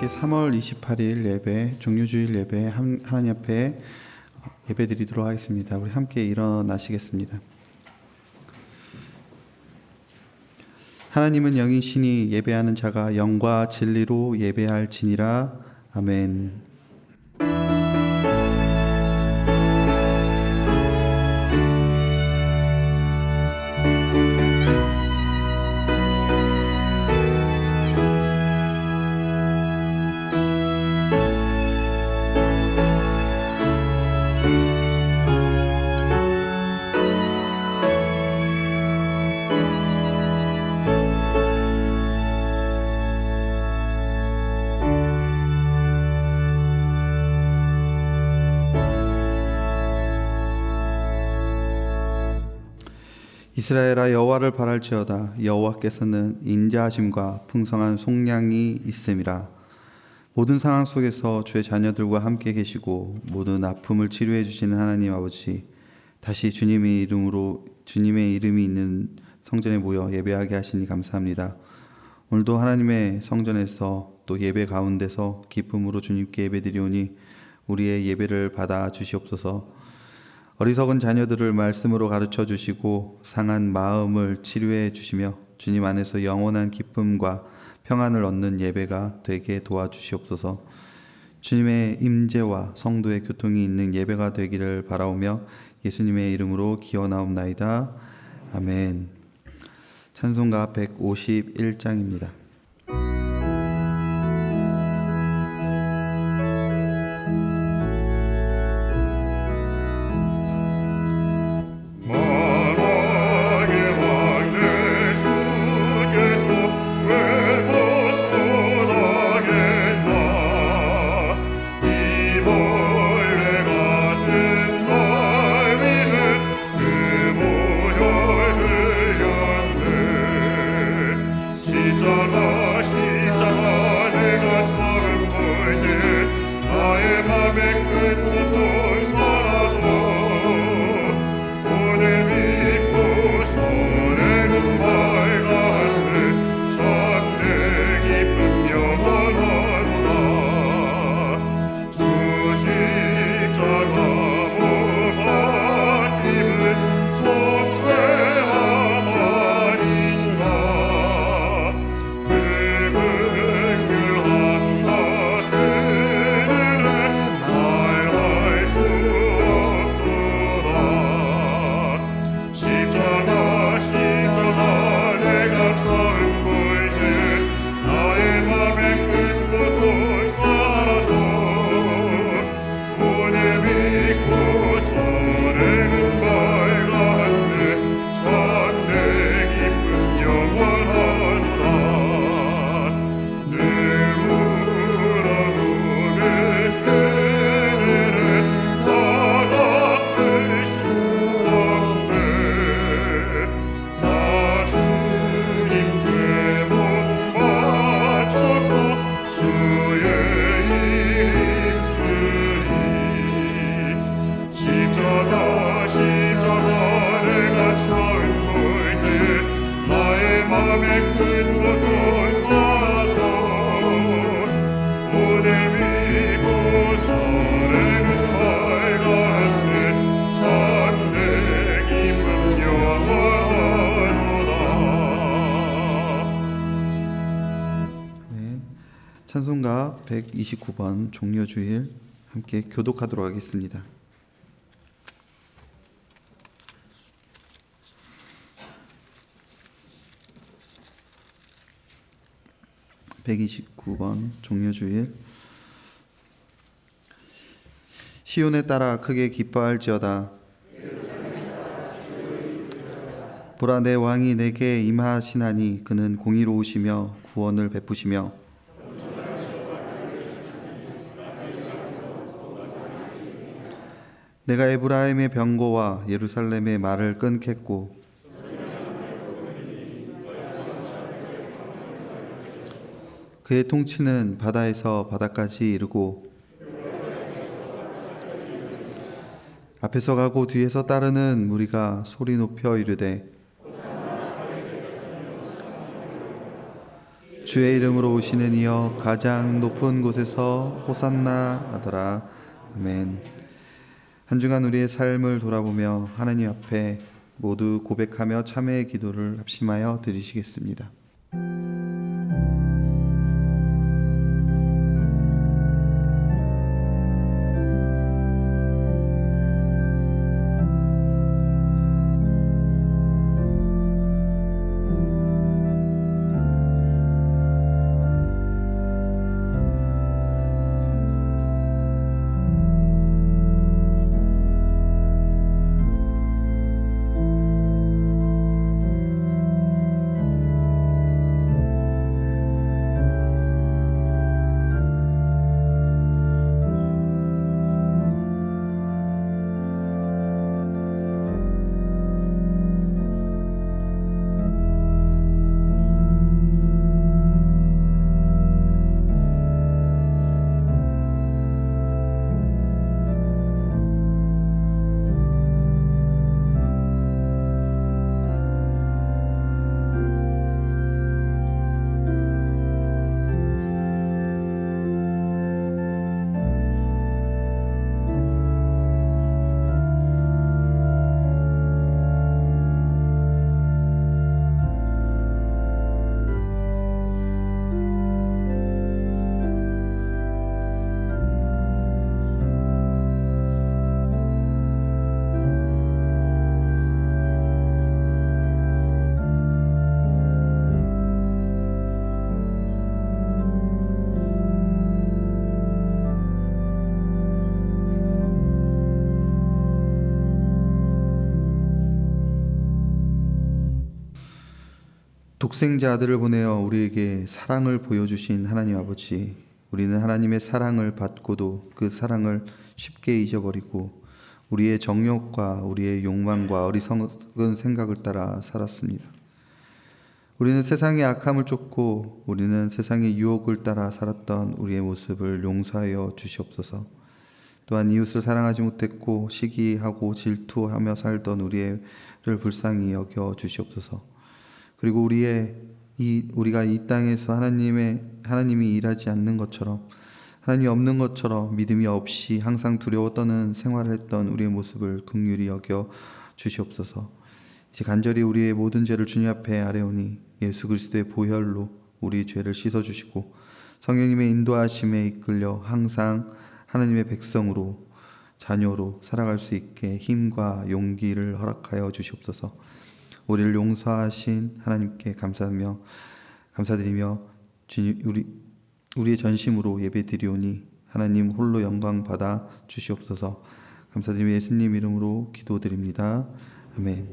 함께 3월 28일 예배, 종료주일 예배 하나님 앞에 예배 드리도록 하겠습니다. 우리 함께 일어나시겠습니다. 하나님은 영이시니 예배하는 자가 영과 진리로 예배할지니라. 아멘. 이스라엘아 여호와를 바랄지어다. 여호와께서는 인자하심과 풍성한 속량이 있음이라. 모든 상황 속에서 주의 자녀들과 함께 계시고 모든 아픔을 치료해 주시는 하나님 아버지, 다시 주님의 이름이 있는 성전에 모여 예배하게 하시니 감사합니다. 오늘도 하나님의 성전에서 또 예배 가운데서 기쁨으로 주님께 예배드리오니 우리의 예배를 받아 주시옵소서. 어리석은 자녀들을 말씀으로 가르쳐 주시고 상한 마음을 치료해 주시며 주님 안에서 영원한 기쁨과 평안을 얻는 예배가 되게 도와주시옵소서. 주님의 임재와 성도의 교통이 있는 예배가 되기를 바라오며 예수님의 이름으로 기원하옵나이다. 아멘. 찬송가 151장입니다. 찬송가 129번 종료주일 함께 교독하도록 하겠습니다. (129번) 종료주일. 시온에 따라 크게 기뻐할지어다. 보라, 내 왕이 내게 임하시나니 그는 공의로우시며 구원을 베푸시며 내가 에브라임의 병거와 예루살렘의 말을 끊겠고 그의 통치는 바다에서 바다까지 이르고 앞에서 가고 뒤에서 따르는 무리가 소리 높여 이르되 주의 이름으로 오시는 이여 가장 높은 곳에서 호산나 하더라. 아멘. 한 주간 우리의 삶을 돌아보며 하나님 앞에 모두 고백하며 참회의 기도를 합심하여 드리시겠습니다. 독생자 아들을 보내어 우리에게 사랑을 보여주신 하나님 아버지, 우리는 하나님의 사랑을 받고도 그 사랑을 쉽게 잊어버리고 우리의 정욕과 우리의 욕망과 어리석은 생각을 따라 살았습니다. 우리는 세상의 악함을 쫓고 우리는 세상의 유혹을 따라 살았던 우리의 모습을 용서하여 주시옵소서. 또한 이웃을 사랑하지 못했고 시기하고 질투하며 살던 우리를 불쌍히 여겨 주시옵소서. 그리고 우리가 이 땅에서 하나님이 일하지 않는 것처럼, 하나님이 없는 것처럼 믿음이 없이 항상 두려워 떠는 생활을 했던 우리의 모습을 긍휼히 여겨 주시옵소서. 이제 간절히 우리의 모든 죄를 주님 앞에 아뢰오니 예수 그리스도의 보혈로 우리 죄를 씻어주시고 성령님의 인도하심에 이끌려 항상 하나님의 백성으로, 자녀로 살아갈 수 있게 힘과 용기를 허락하여 주시옵소서. 우리를 용서하신 하나님께 감사드리며 우리의 전심으로 예배드리오니 하나님 홀로 영광 받아 주시옵소서. 감사드리며 예수님 이름으로 기도드립니다. 아멘.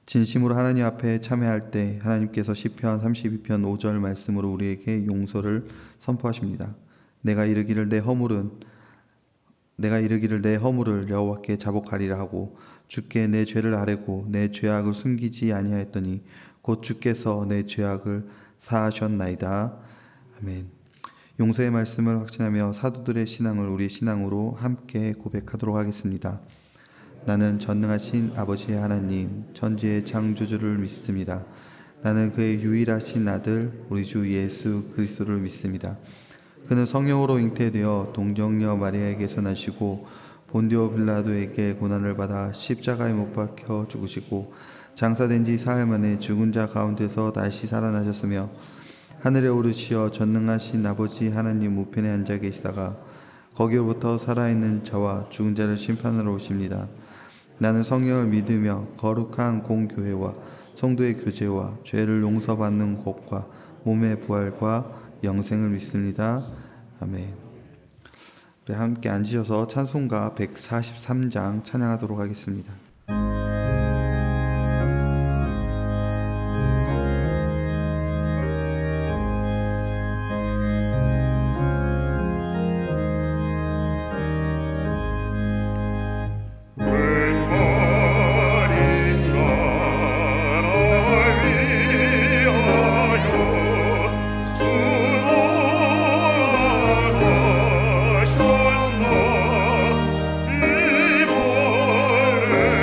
진심으로 하나님 앞에 참회할 때 하나님께서 시편 32편 5절 말씀으로 우리에게 용서를 선포하십니다. 내가 이르기를 내 허물을 여호와께 자복하리라 하고 주께 내 죄를 아뢰고 내 죄악을 숨기지 아니하였더니 곧 주께서 내 죄악을 사하셨나이다. 아멘. 용서의 말씀을 확신하며 사도들의 신앙을 우리 신앙으로 함께 고백하도록 하겠습니다. 나는 전능하신 아버지의 하나님 천지의 창조주를 믿습니다. 나는 그의 유일하신 아들 우리 주 예수 그리스도를 믿습니다. 그는 성령으로 잉태되어 동정녀 마리아에게서 나시고 본디오 빌라도에게 고난을 받아 십자가에 못 박혀 죽으시고 장사된 지 사흘 만에 죽은 자 가운데서 다시 살아나셨으며 하늘에 오르시어 전능하신 아버지 하나님 우편에 앉아 계시다가 거기로부터 살아있는 자와 죽은 자를 심판하러 오십니다. 나는 성령을 믿으며 거룩한 공교회와 성도의 교제와 죄를 용서받는 것과 몸의 부활과 영생을 믿습니다. 아멘. 우리 함께 앉으셔서 찬송가 143장 찬양하도록 하겠습니다. 이번에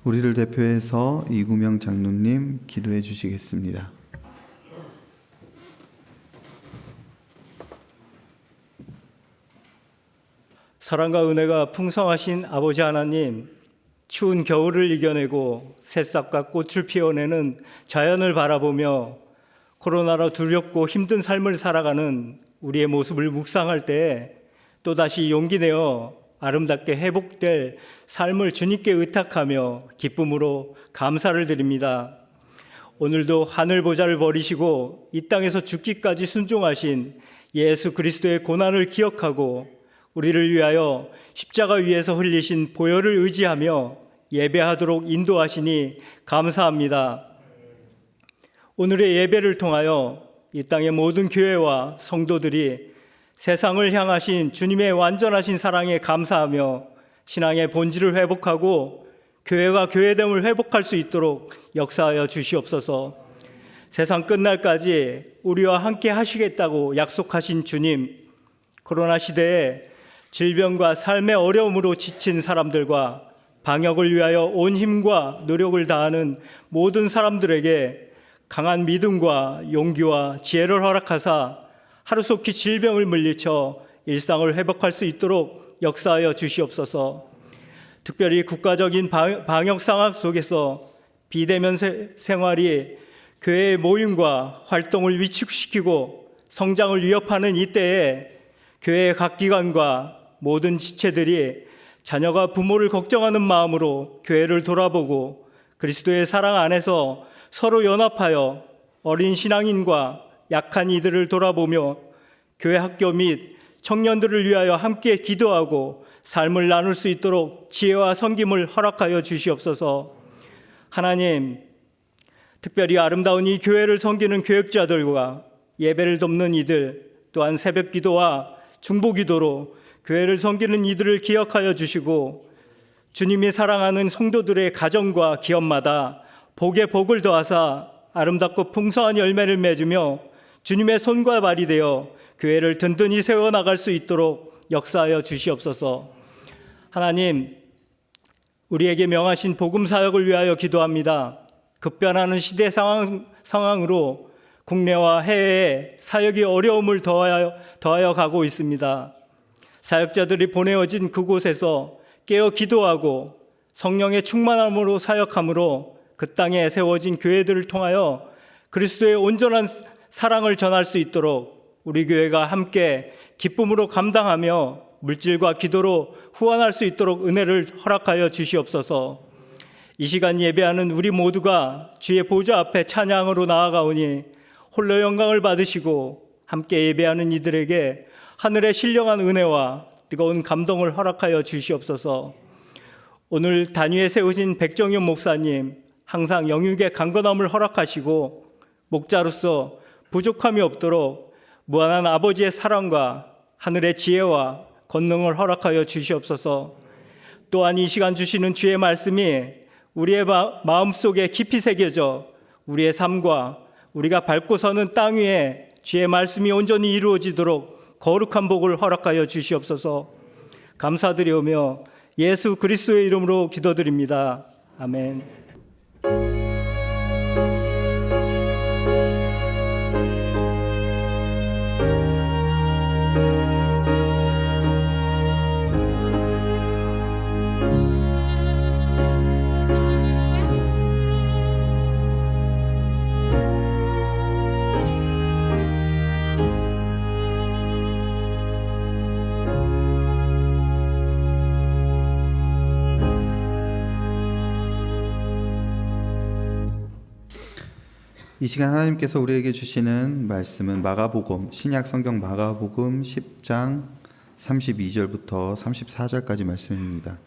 우리를 대표해서 이구명 장로님 기도해 주시겠습니다. 사랑과 은혜가 풍성하신 아버지 하나님, 추운 겨울을 이겨내고 새싹과 꽃을 피워내는 자연을 바라보며 코로나로 두렵고 힘든 삶을 살아가는 우리의 모습을 묵상할 때 또다시 용기 내어 아름답게 회복될 삶을 주님께 의탁하며 기쁨으로 감사를 드립니다. 오늘도 하늘 보좌를 버리시고 이 땅에서 죽기까지 순종하신 예수 그리스도의 고난을 기억하고 우리를 위하여 십자가 위에서 흘리신 보혈을 의지하며 예배하도록 인도하시니 감사합니다. 오늘의 예배를 통하여 이 땅의 모든 교회와 성도들이 세상을 향하신 주님의 완전하신 사랑에 감사하며 신앙의 본질을 회복하고 교회가 교회됨을 회복할 수 있도록 역사하여 주시옵소서. 세상 끝날까지 우리와 함께 하시겠다고 약속하신 주님, 코로나 시대에 질병과 삶의 어려움으로 지친 사람들과 방역을 위하여 온 힘과 노력을 다하는 모든 사람들에게 강한 믿음과 용기와 지혜를 허락하사 하루속히 질병을 물리쳐 일상을 회복할 수 있도록 역사하여 주시옵소서. 특별히 국가적인 방역 상황 속에서 비대면 생활이 교회의 모임과 활동을 위축시키고 성장을 위협하는 이때에 교회의 각 기관과 모든 지체들이 자녀가 부모를 걱정하는 마음으로 교회를 돌아보고 그리스도의 사랑 안에서 서로 연합하여 어린 신앙인과 약한 이들을 돌아보며 교회 학교 및 청년들을 위하여 함께 기도하고 삶을 나눌 수 있도록 지혜와 섬김을 허락하여 주시옵소서. 하나님, 특별히 아름다운 이 교회를 섬기는 교역자들과 예배를 돕는 이들, 또한 새벽 기도와 중보 기도로 교회를 섬기는 이들을 기억하여 주시고 주님이 사랑하는 성도들의 가정과 기업마다 복에 복을 더하사 아름답고 풍성한 열매를 맺으며 주님의 손과 발이 되어 교회를 든든히 세워나갈 수 있도록 역사하여 주시옵소서. 하나님, 우리에게 명하신 복음 사역을 위하여 기도합니다. 급변하는 시대 상황으로 국내와 해외에 사역이 어려움을 더하여 가고 있습니다. 사역자들이 보내어진 그곳에서 깨어 기도하고 성령의 충만함으로 사역함으로 그 땅에 세워진 교회들을 통하여 그리스도의 온전한 사랑을 전할 수 있도록 우리 교회가 함께 기쁨으로 감당하며 물질과 기도로 후원할 수 있도록 은혜를 허락하여 주시옵소서. 이 시간 예배하는 우리 모두가 주의 보좌 앞에 찬양으로 나아가오니 홀로 영광을 받으시고 함께 예배하는 이들에게 하늘의 신령한 은혜와 뜨거운 감동을 허락하여 주시옵소서. 오늘 단위에 세우신 백정현 목사님, 항상 영육의 강건함을 허락하시고 목자로서 부족함이 없도록 무한한 아버지의 사랑과 하늘의 지혜와 권능을 허락하여 주시옵소서. 또한 이 시간 주시는 주의 말씀이 우리의 마음속에 깊이 새겨져 우리의 삶과 우리가 밟고 서는 땅 위에 주의 말씀이 온전히 이루어지도록 거룩한 복을 허락하여 주시옵소서. 감사드리오며 예수 그리스도의 이름으로 기도드립니다. 아멘. 이 시간 하나님께서 우리에게 주시는 말씀은 마가복음, 신약 성경 마가복음 10장 32절부터 34절까지 말씀입니다.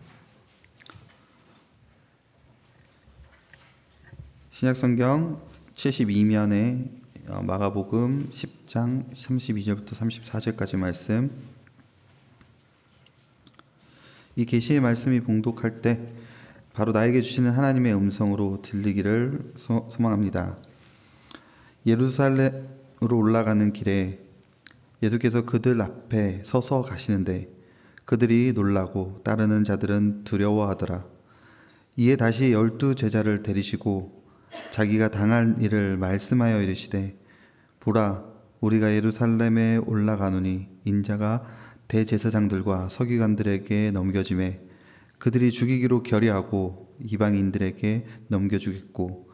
신약 성경 72면에 마가복음 10장 32절부터 34절까지 말씀. 이 계시의 말씀이 봉독할 때 바로 나에게 주시는 하나님의 음성으로 들리기를 소망합니다. 예루살렘으로 올라가는 길에 예수께서 그들 앞에 서서 가시는데 그들이 놀라고 따르는 자들은 두려워하더라. 이에 다시 12 제자를 데리시고 자기가 당할 일을 말씀하여 이르시되 보라 우리가 예루살렘에 올라가노니 인자가 대제사장들과 서기관들에게 넘겨지매 그들이 죽이기로 결의하고 이방인들에게 넘겨주겠고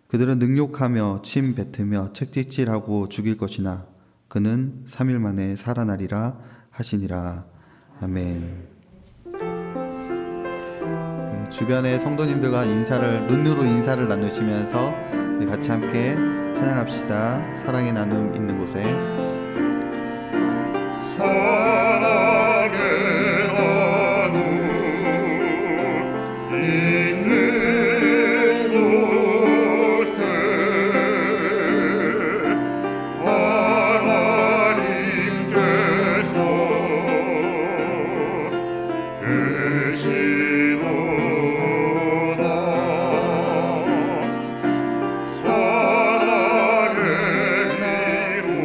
그들은 능욕하며 침 뱉으며 책짓질하고 죽일 것이나 그는 3일 만에 살아나리라 하시니라. 아멘. 주변의 성도님들과 눈으로 인사를 나누시면서 같이 함께 찬양합시다. 사랑의 나눔 있는 곳에. 사랑의 나눔 있는 곳에 하나님께서 계시도다. 사랑의 나눔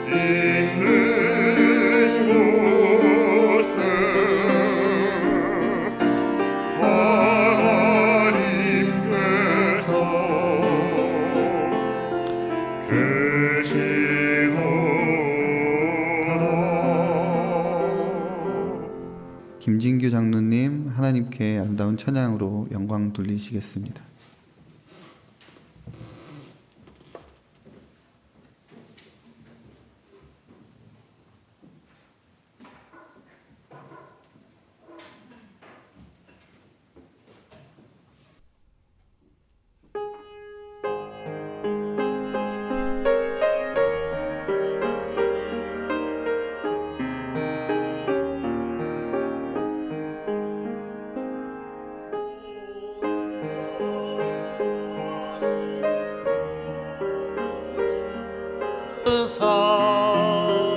있는 곳에 하나님께서 계시도다. 김진규 장로님 하나님께 아름다운 찬양으로 영광 돌리시겠습니다.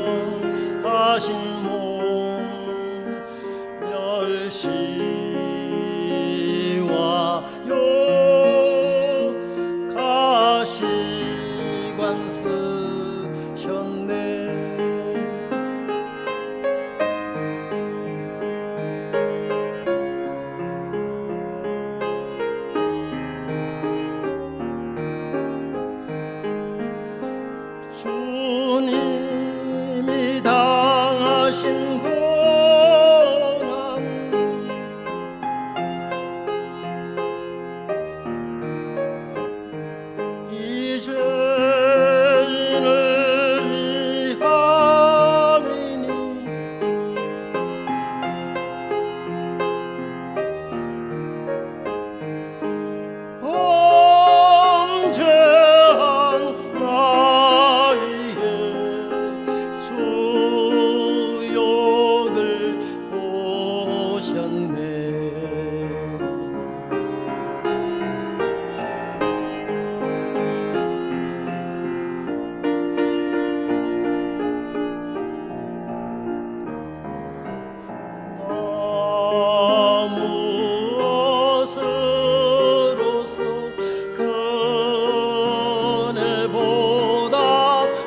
상하신 몸 멸시와 욕가시관 쓰셨네. 주님이 당하신 고난 이 죄인을 위함이니 범죄한 나 위해 수욕을 보셨네. 나 무엇으로서 그네 보답하리까.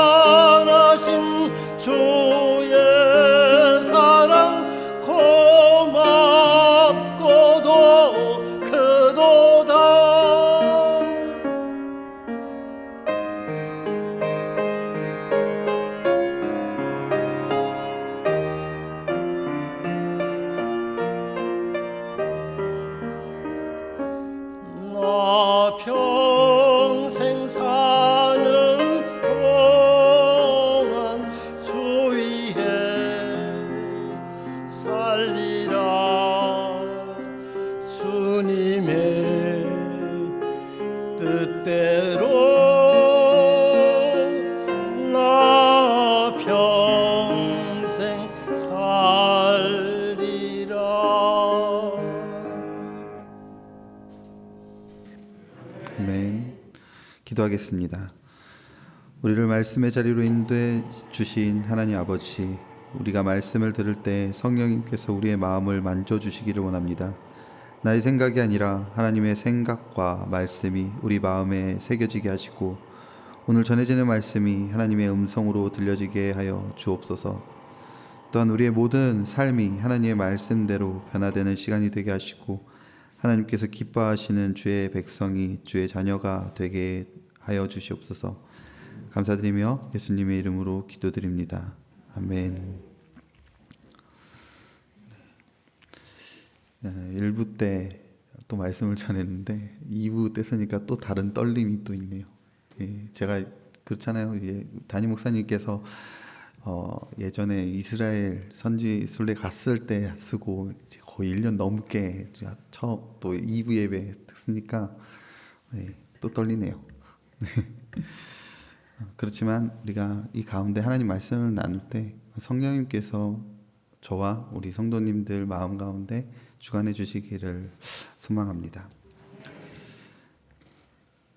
무한하신 주의 사랑 고맙고도 크도다. 나 평생 사는 동안 주 위에 살리라. 주님의 뜻대로 나 평생 살리라. 아멘. 기도하겠습니다. 우리를 말씀의 자리로 인도해 주신 하나님 아버지, 우리가 말씀을 들을 때 성령님께서 우리의 마음을 만져주시기를 원합니다. 나의 생각이 아니라 하나님의 생각과 말씀이 우리 마음에 새겨지게 하시고 오늘 전해지는 말씀이 하나님의 음성으로 들려지게 하여 주옵소서. 또한 우리의 모든 삶이 하나님의 말씀대로 변화되는 시간이 되게 하시고 하나님께서 기뻐하시는 주의 백성이 주의 자녀가 되게 하여 주시옵소서. 감사드리며 예수님의 이름으로 기도드립니다. 아멘. 1부 때 또 말씀을 전했는데 2부 때 쓰니까 또 다른 떨림이 또 있네요. 제가 그렇잖아요. 담임 목사님께서 예전에 이스라엘 선지 순례 갔을 때 쓰고 이제 거의 1년 넘게 처음 또 2부 예배 쓰니까 또 떨리네요. 그렇지만 우리가 이 가운데 하나님 말씀을 나눌 때 성령님께서 저와 우리 성도님들 마음 가운데 주관해 주시기를 소망합니다.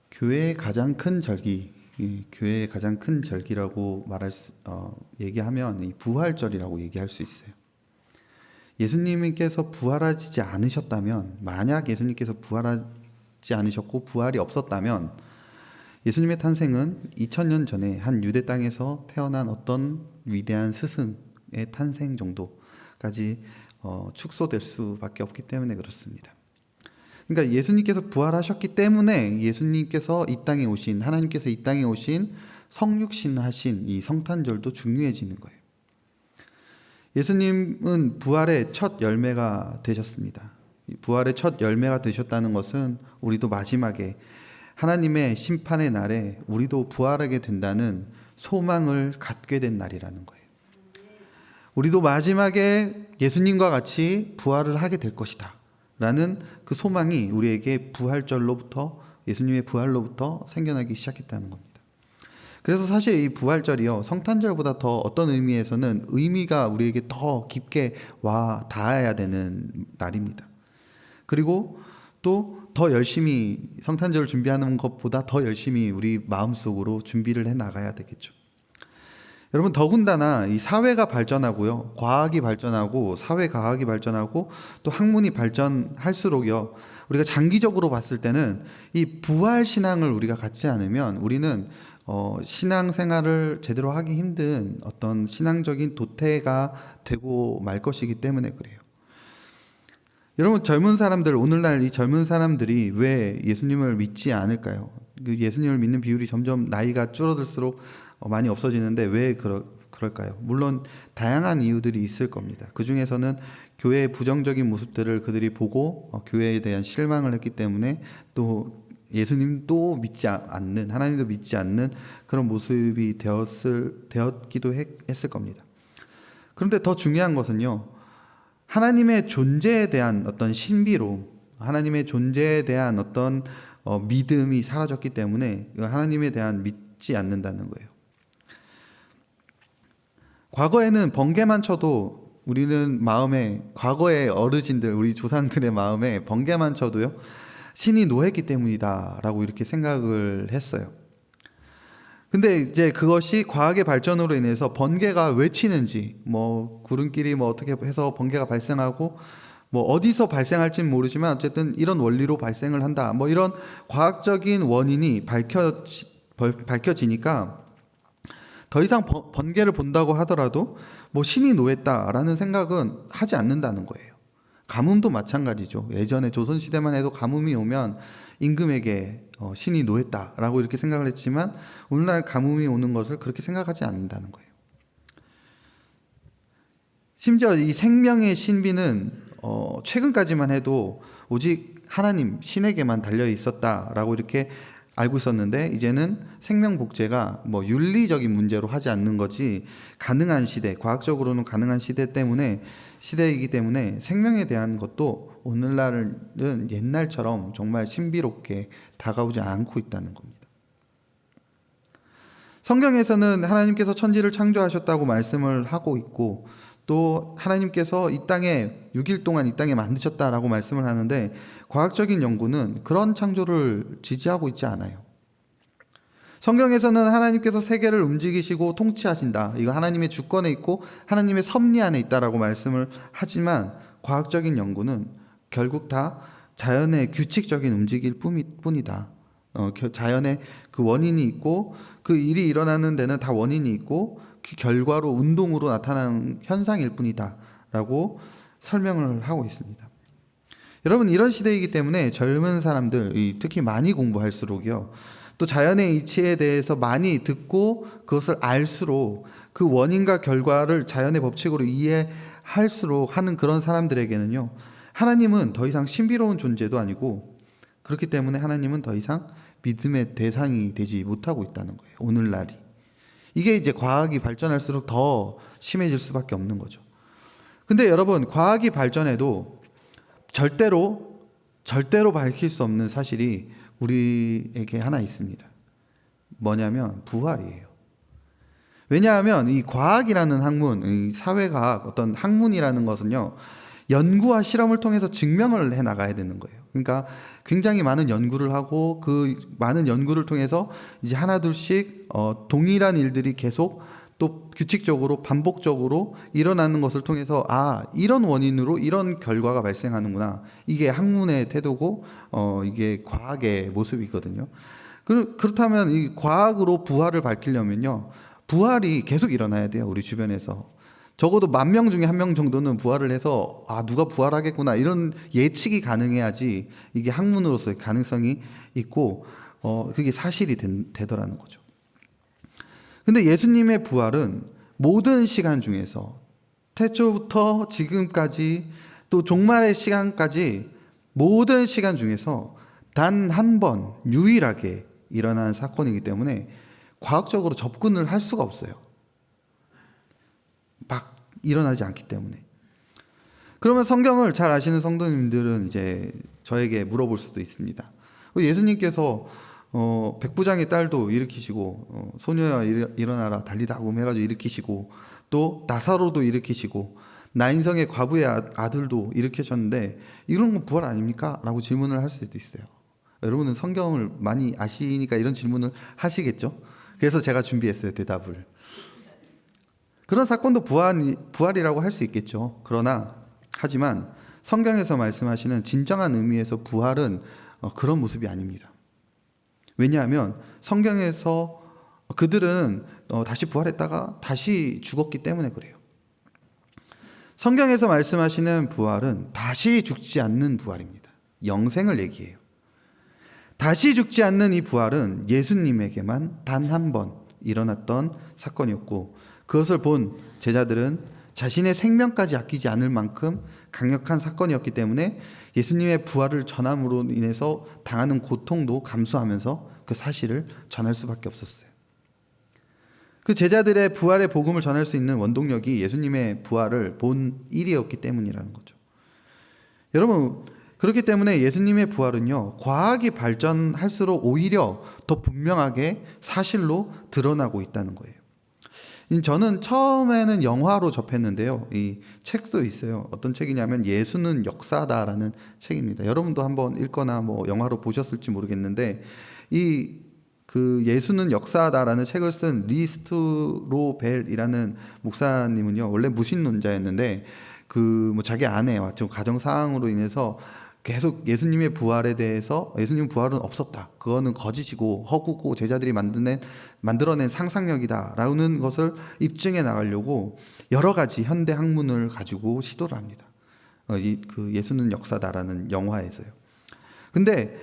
교회의 가장 큰 절기, 교회의 가장 큰 절기라고 얘기하면 이 부활절이라고 얘기할 수 있어요. 예수님께서 부활하지 않으셨다면, 만약 예수님께서 부활하지 않으셨고 부활이 없었다면 예수님의 탄생은 2000년 전에 한 유대 땅에서 태어난 어떤 위대한 스승의 탄생 정도까지 축소될 수밖에 없기 때문에 그렇습니다. 그러니까 예수님께서 부활하셨기 때문에 예수님께서 이 땅에 오신, 하나님께서 이 땅에 오신 성육신하신 이 성탄절도 중요해지는 거예요. 예수님은 부활의 첫 열매가 되셨습니다. 부활의 첫 열매가 되셨다는 것은 우리도 마지막에 하나님의 심판의 날에 우리도 부활하게 된다는 소망을 갖게 된 날이라는 거예요. 우리도 마지막에 예수님과 같이 부활을 하게 될 것이다 라는 그 소망이 우리에게 부활절로부터, 예수님의 부활로부터 생겨나기 시작했다는 겁니다. 그래서 사실 이 부활절이요, 성탄절보다 더 어떤 의미에서는 의미가 우리에게 더 깊게 와 닿아야 되는 날입니다. 그리고 또 더 열심히 성탄절을 준비하는 것보다 더 열심히 우리 마음속으로 준비를 해 나가야 되겠죠. 여러분, 더군다나 이 사회가 발전하고요, 과학이 발전하고 사회과학이 발전하고 또 학문이 발전할수록요, 우리가 장기적으로 봤을 때는 이 부활 신앙을 우리가 갖지 않으면 우리는 신앙생활을 제대로 하기 힘든 어떤 신앙적인 도태가 되고 말 것이기 때문에 그래요. 여러분, 젊은 사람들, 오늘날 이 젊은 사람들이 왜 예수님을 믿지 않을까요? 그 예수님을 믿는 비율이 점점 나이가 줄어들수록 많이 없어지는데 왜 그럴까요? 물론 다양한 이유들이 있을 겁니다. 그 중에서는 교회의 부정적인 모습들을 그들이 보고 교회에 대한 실망을 했기 때문에 또 예수님도 믿지 않는, 하나님도 믿지 않는 그런 모습이 되었기도 했을 겁니다. 그런데 더 중요한 것은요, 하나님의 존재에 대한 어떤 신비로움, 하나님의 존재에 대한 어떤 믿음이 사라졌기 때문에 하나님에 대한 믿지 않는다는 거예요. 과거에는 번개만 쳐도 우리는 마음에, 과거의 어르신들, 우리 조상들의 마음에 번개만 쳐도요, 신이 노했기 때문이다 라고 이렇게 생각을 했어요. 근데 이제 그것이 과학의 발전으로 인해서 번개가 왜 치는지, 구름끼리 어떻게 해서 번개가 발생하고 어디서 발생할지는 모르지만 어쨌든 이런 원리로 발생을 한다, 이런 과학적인 원인이 밝혀지니까 더 이상 번개를 본다고 하더라도 신이 노했다라는 생각은 하지 않는다는 거예요. 가뭄도 마찬가지죠. 예전에 조선시대만 해도 가뭄이 오면 임금에게 신이 노했다라고 이렇게 생각을 했지만 오늘날 가뭄이 오는 것을 그렇게 생각하지 않는다는 거예요. 심지어 이 생명의 신비는 최근까지만 해도 오직 하나님, 신에게만 달려 있었다라고 이렇게 알고 있었는데, 이제는 생명 복제가 윤리적인 문제로 하지 않는 거지, 가능한 시대, 과학적으로는 가능한 시대이기 때문에 생명에 대한 것도 오늘날은 옛날처럼 정말 신비롭게 다가오지 않고 있다는 겁니다. 성경에서는 하나님께서 천지를 창조하셨다고 말씀을 하고 있고, 또 하나님께서 이 땅에 6일 동안 이 땅에 만드셨다라고 말씀을 하는데, 과학적인 연구는 그런 창조를 지지하고 있지 않아요. 성경에서는 하나님께서 세계를 움직이시고 통치하신다, 이거 하나님의 주권에 있고 하나님의 섭리 안에 있다라고 말씀을 하지만, 과학적인 연구는 결국 다 자연의 규칙적인 움직일 뿐이다. 자연의 그 원인이 있고 그 일이 일어나는 데는 다 원인이 있고 그 결과로 운동으로 나타나는 현상일 뿐이다라고 설명을 하고 있습니다. 여러분, 이런 시대이기 때문에 젊은 사람들, 특히 많이 공부할수록요, 또 자연의 이치에 대해서 많이 듣고 그것을 알수록 그 원인과 결과를 자연의 법칙으로 이해할수록 하는 그런 사람들에게는요, 하나님은 더 이상 신비로운 존재도 아니고, 그렇기 때문에 하나님은 더 이상 믿음의 대상이 되지 못하고 있다는 거예요. 오늘날이. 이게 이제 과학이 발전할수록 더 심해질 수밖에 없는 거죠. 근데 여러분, 과학이 발전해도 절대로 밝힐 수 없는 사실이 우리에게 하나 있습니다. 뭐냐면 부활이에요. 왜냐하면 이 과학이라는 학문, 이 사회과학, 어떤 학문이라는 것은요, 연구와 실험을 통해서 증명을 해 나가야 되는 거예요. 그러니까 굉장히 많은 연구를 하고 그 많은 연구를 통해서 이제 하나둘씩 동일한 일들이 계속 또 규칙적으로 반복적으로 일어나는 것을 통해서 이런 원인으로 이런 결과가 발생하는구나. 이게 학문의 태도고 이게 과학의 모습이거든요. 그렇다면 이 과학으로 부활을 밝히려면요, 부활이 계속 일어나야 돼요. 우리 주변에서. 적어도 10,000명 중에 1명 정도는 부활을 해서 누가 부활하겠구나 이런 예측이 가능해야지 이게 학문으로서의 가능성이 있고 그게 사실이 되더라는 거죠. 근데 예수님의 부활은 모든 시간 중에서 태초부터 지금까지 또 종말의 시간까지 모든 시간 중에서 단 한 번 유일하게 일어난 사건이기 때문에 과학적으로 접근을 할 수가 없어요. 막 일어나지 않기 때문에. 그러면 성경을 잘 아시는 성도님들은 이제 저에게 물어볼 수도 있습니다. 예수님께서 백부장의 딸도 일으키시고 소녀야 일어나라 달리다곰 해가지고 일으키시고 또 나사로도 일으키시고 나인성의 과부의 아들도 일으키셨는데 이런 건 부활 아닙니까? 라고 질문을 할 수도 있어요. 여러분은 성경을 많이 아시니까 이런 질문을 하시겠죠? 그래서 제가 준비했어요, 대답을. 그런 사건도 부활이라고 할 수 있겠죠. 하지만 성경에서 말씀하시는 진정한 의미에서 부활은 그런 모습이 아닙니다. 왜냐하면 성경에서 그들은 다시 부활했다가 다시 죽었기 때문에 그래요. 성경에서 말씀하시는 부활은 다시 죽지 않는 부활입니다. 영생을 얘기해요. 다시 죽지 않는 이 부활은 예수님에게만 단 한 번 일어났던 사건이었고, 그것을 본 제자들은 자신의 생명까지 아끼지 않을 만큼 강력한 사건이었기 때문에 예수님의 부활을 전함으로 인해서 당하는 고통도 감수하면서 그 사실을 전할 수밖에 없었어요. 그 제자들의 부활의 복음을 전할 수 있는 원동력이 예수님의 부활을 본 일이었기 때문이라는 거죠. 여러분, 그렇기 때문에 예수님의 부활은요, 과학이 발전할수록 오히려 더 분명하게 사실로 드러나고 있다는 거예요. 저는 처음에는 영화로 접했는데요. 이 책도 있어요. 어떤 책이냐면 예수는 역사다라는 책입니다. 여러분도 한번 읽거나 영화로 보셨을지 모르겠는데, 그 예수는 역사다라는 책을 쓴 리스트로 벨이라는 목사님은요, 원래 무신론자였는데 자기 아내와 가정 사항으로 인해서 계속 예수님의 부활에 대해서 예수님 부활은 없었다, 그거는 거짓이고 허구고 제자들이 만들어낸 상상력이다라는 것을 입증해 나가려고 여러 가지 현대 학문을 가지고 시도를 합니다. 그 예수는 역사다라는 영화에서요. 근데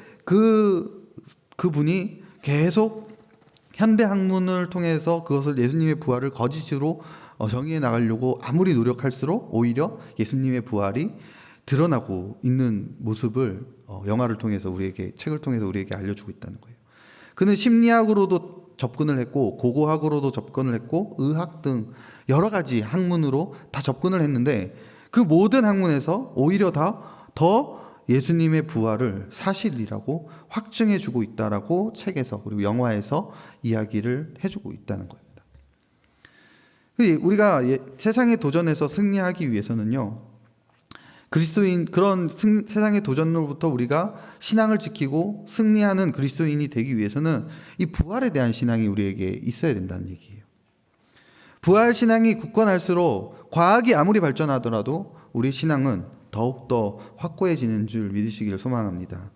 그분이 계속 현대 학문을 통해서 그것을 예수님의 부활을 거짓으로 정의해 나가려고 아무리 노력할수록 오히려 예수님의 부활이 드러나고 있는 모습을 영화를 통해서 책을 통해서 우리에게 알려주고 있다는 거예요. 그는 심리학으로도 접근을 했고 고고학으로도 접근을 했고 의학 등 여러 가지 학문으로 다 접근을 했는데 그 모든 학문에서 오히려 더 예수님의 부활을 사실이라고 확증해주고 있다라고 책에서 그리고 영화에서 이야기를 해주고 있다는 겁니다. 우리가 세상의 도전에서 승리하기 위해서는요, 그런 세상의 도전으로부터 우리가 신앙을 지키고 승리하는 그리스도인이 되기 위해서는 이 부활에 대한 신앙이 우리에게 있어야 된다는 얘기예요. 부활 신앙이 굳건할수록 과학이 아무리 발전하더라도 우리 신앙은 더욱더 확고해지는 줄 믿으시기를 소망합니다.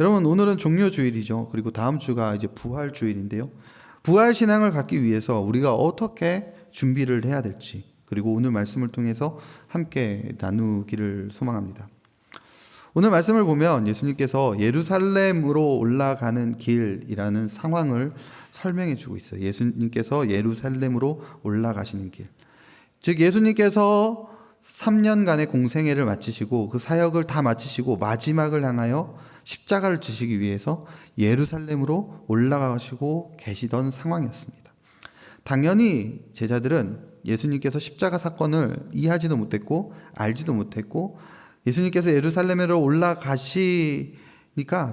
여러분, 오늘은 종료주일이죠. 그리고 다음 주가 이제 부활주일인데요. 부활 신앙을 갖기 위해서 우리가 어떻게 준비를 해야 될지, 그리고 오늘 말씀을 통해서 함께 나누기를 소망합니다. 오늘 말씀을 보면 예수님께서 예루살렘으로 올라가는 길이라는 상황을 설명해 주고 있어요. 예수님께서 예루살렘으로 올라가시는 길. 즉 예수님께서 3년간의 공생애를 마치시고 그 사역을 다 마치시고 마지막을 향하여 십자가를 지시기 위해서 예루살렘으로 올라가시고 계시던 상황이었습니다. 당연히 제자들은 예수님께서 십자가 사건을 이해하지도 못했고 알지도 못했고 예수님께서 예루살렘으로 올라가시니까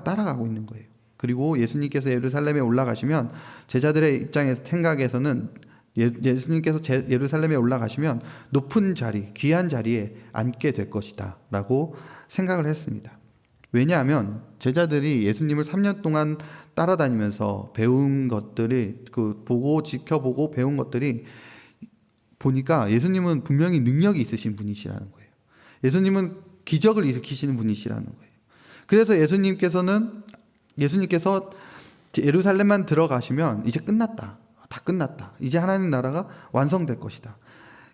따라가고 있는 거예요. 그리고 예수님께서 예루살렘에 올라가시면 제자들의 입장에서 생각에서는 예수님께서 예루살렘에 올라가시면 높은 자리, 귀한 자리에 앉게 될 것이다 라고 생각을 했습니다. 왜냐하면 제자들이 예수님을 3년 동안 따라다니면서 배운 것들이 보고 지켜보고 배운 것들이 보니까 예수님은 분명히 능력이 있으신 분이시라는 거예요. 예수님은 기적을 일으키시는 분이시라는 거예요. 그래서 예수님께서 예루살렘만 들어가시면 이제 끝났다. 다 끝났다. 이제 하나님 나라가 완성될 것이다.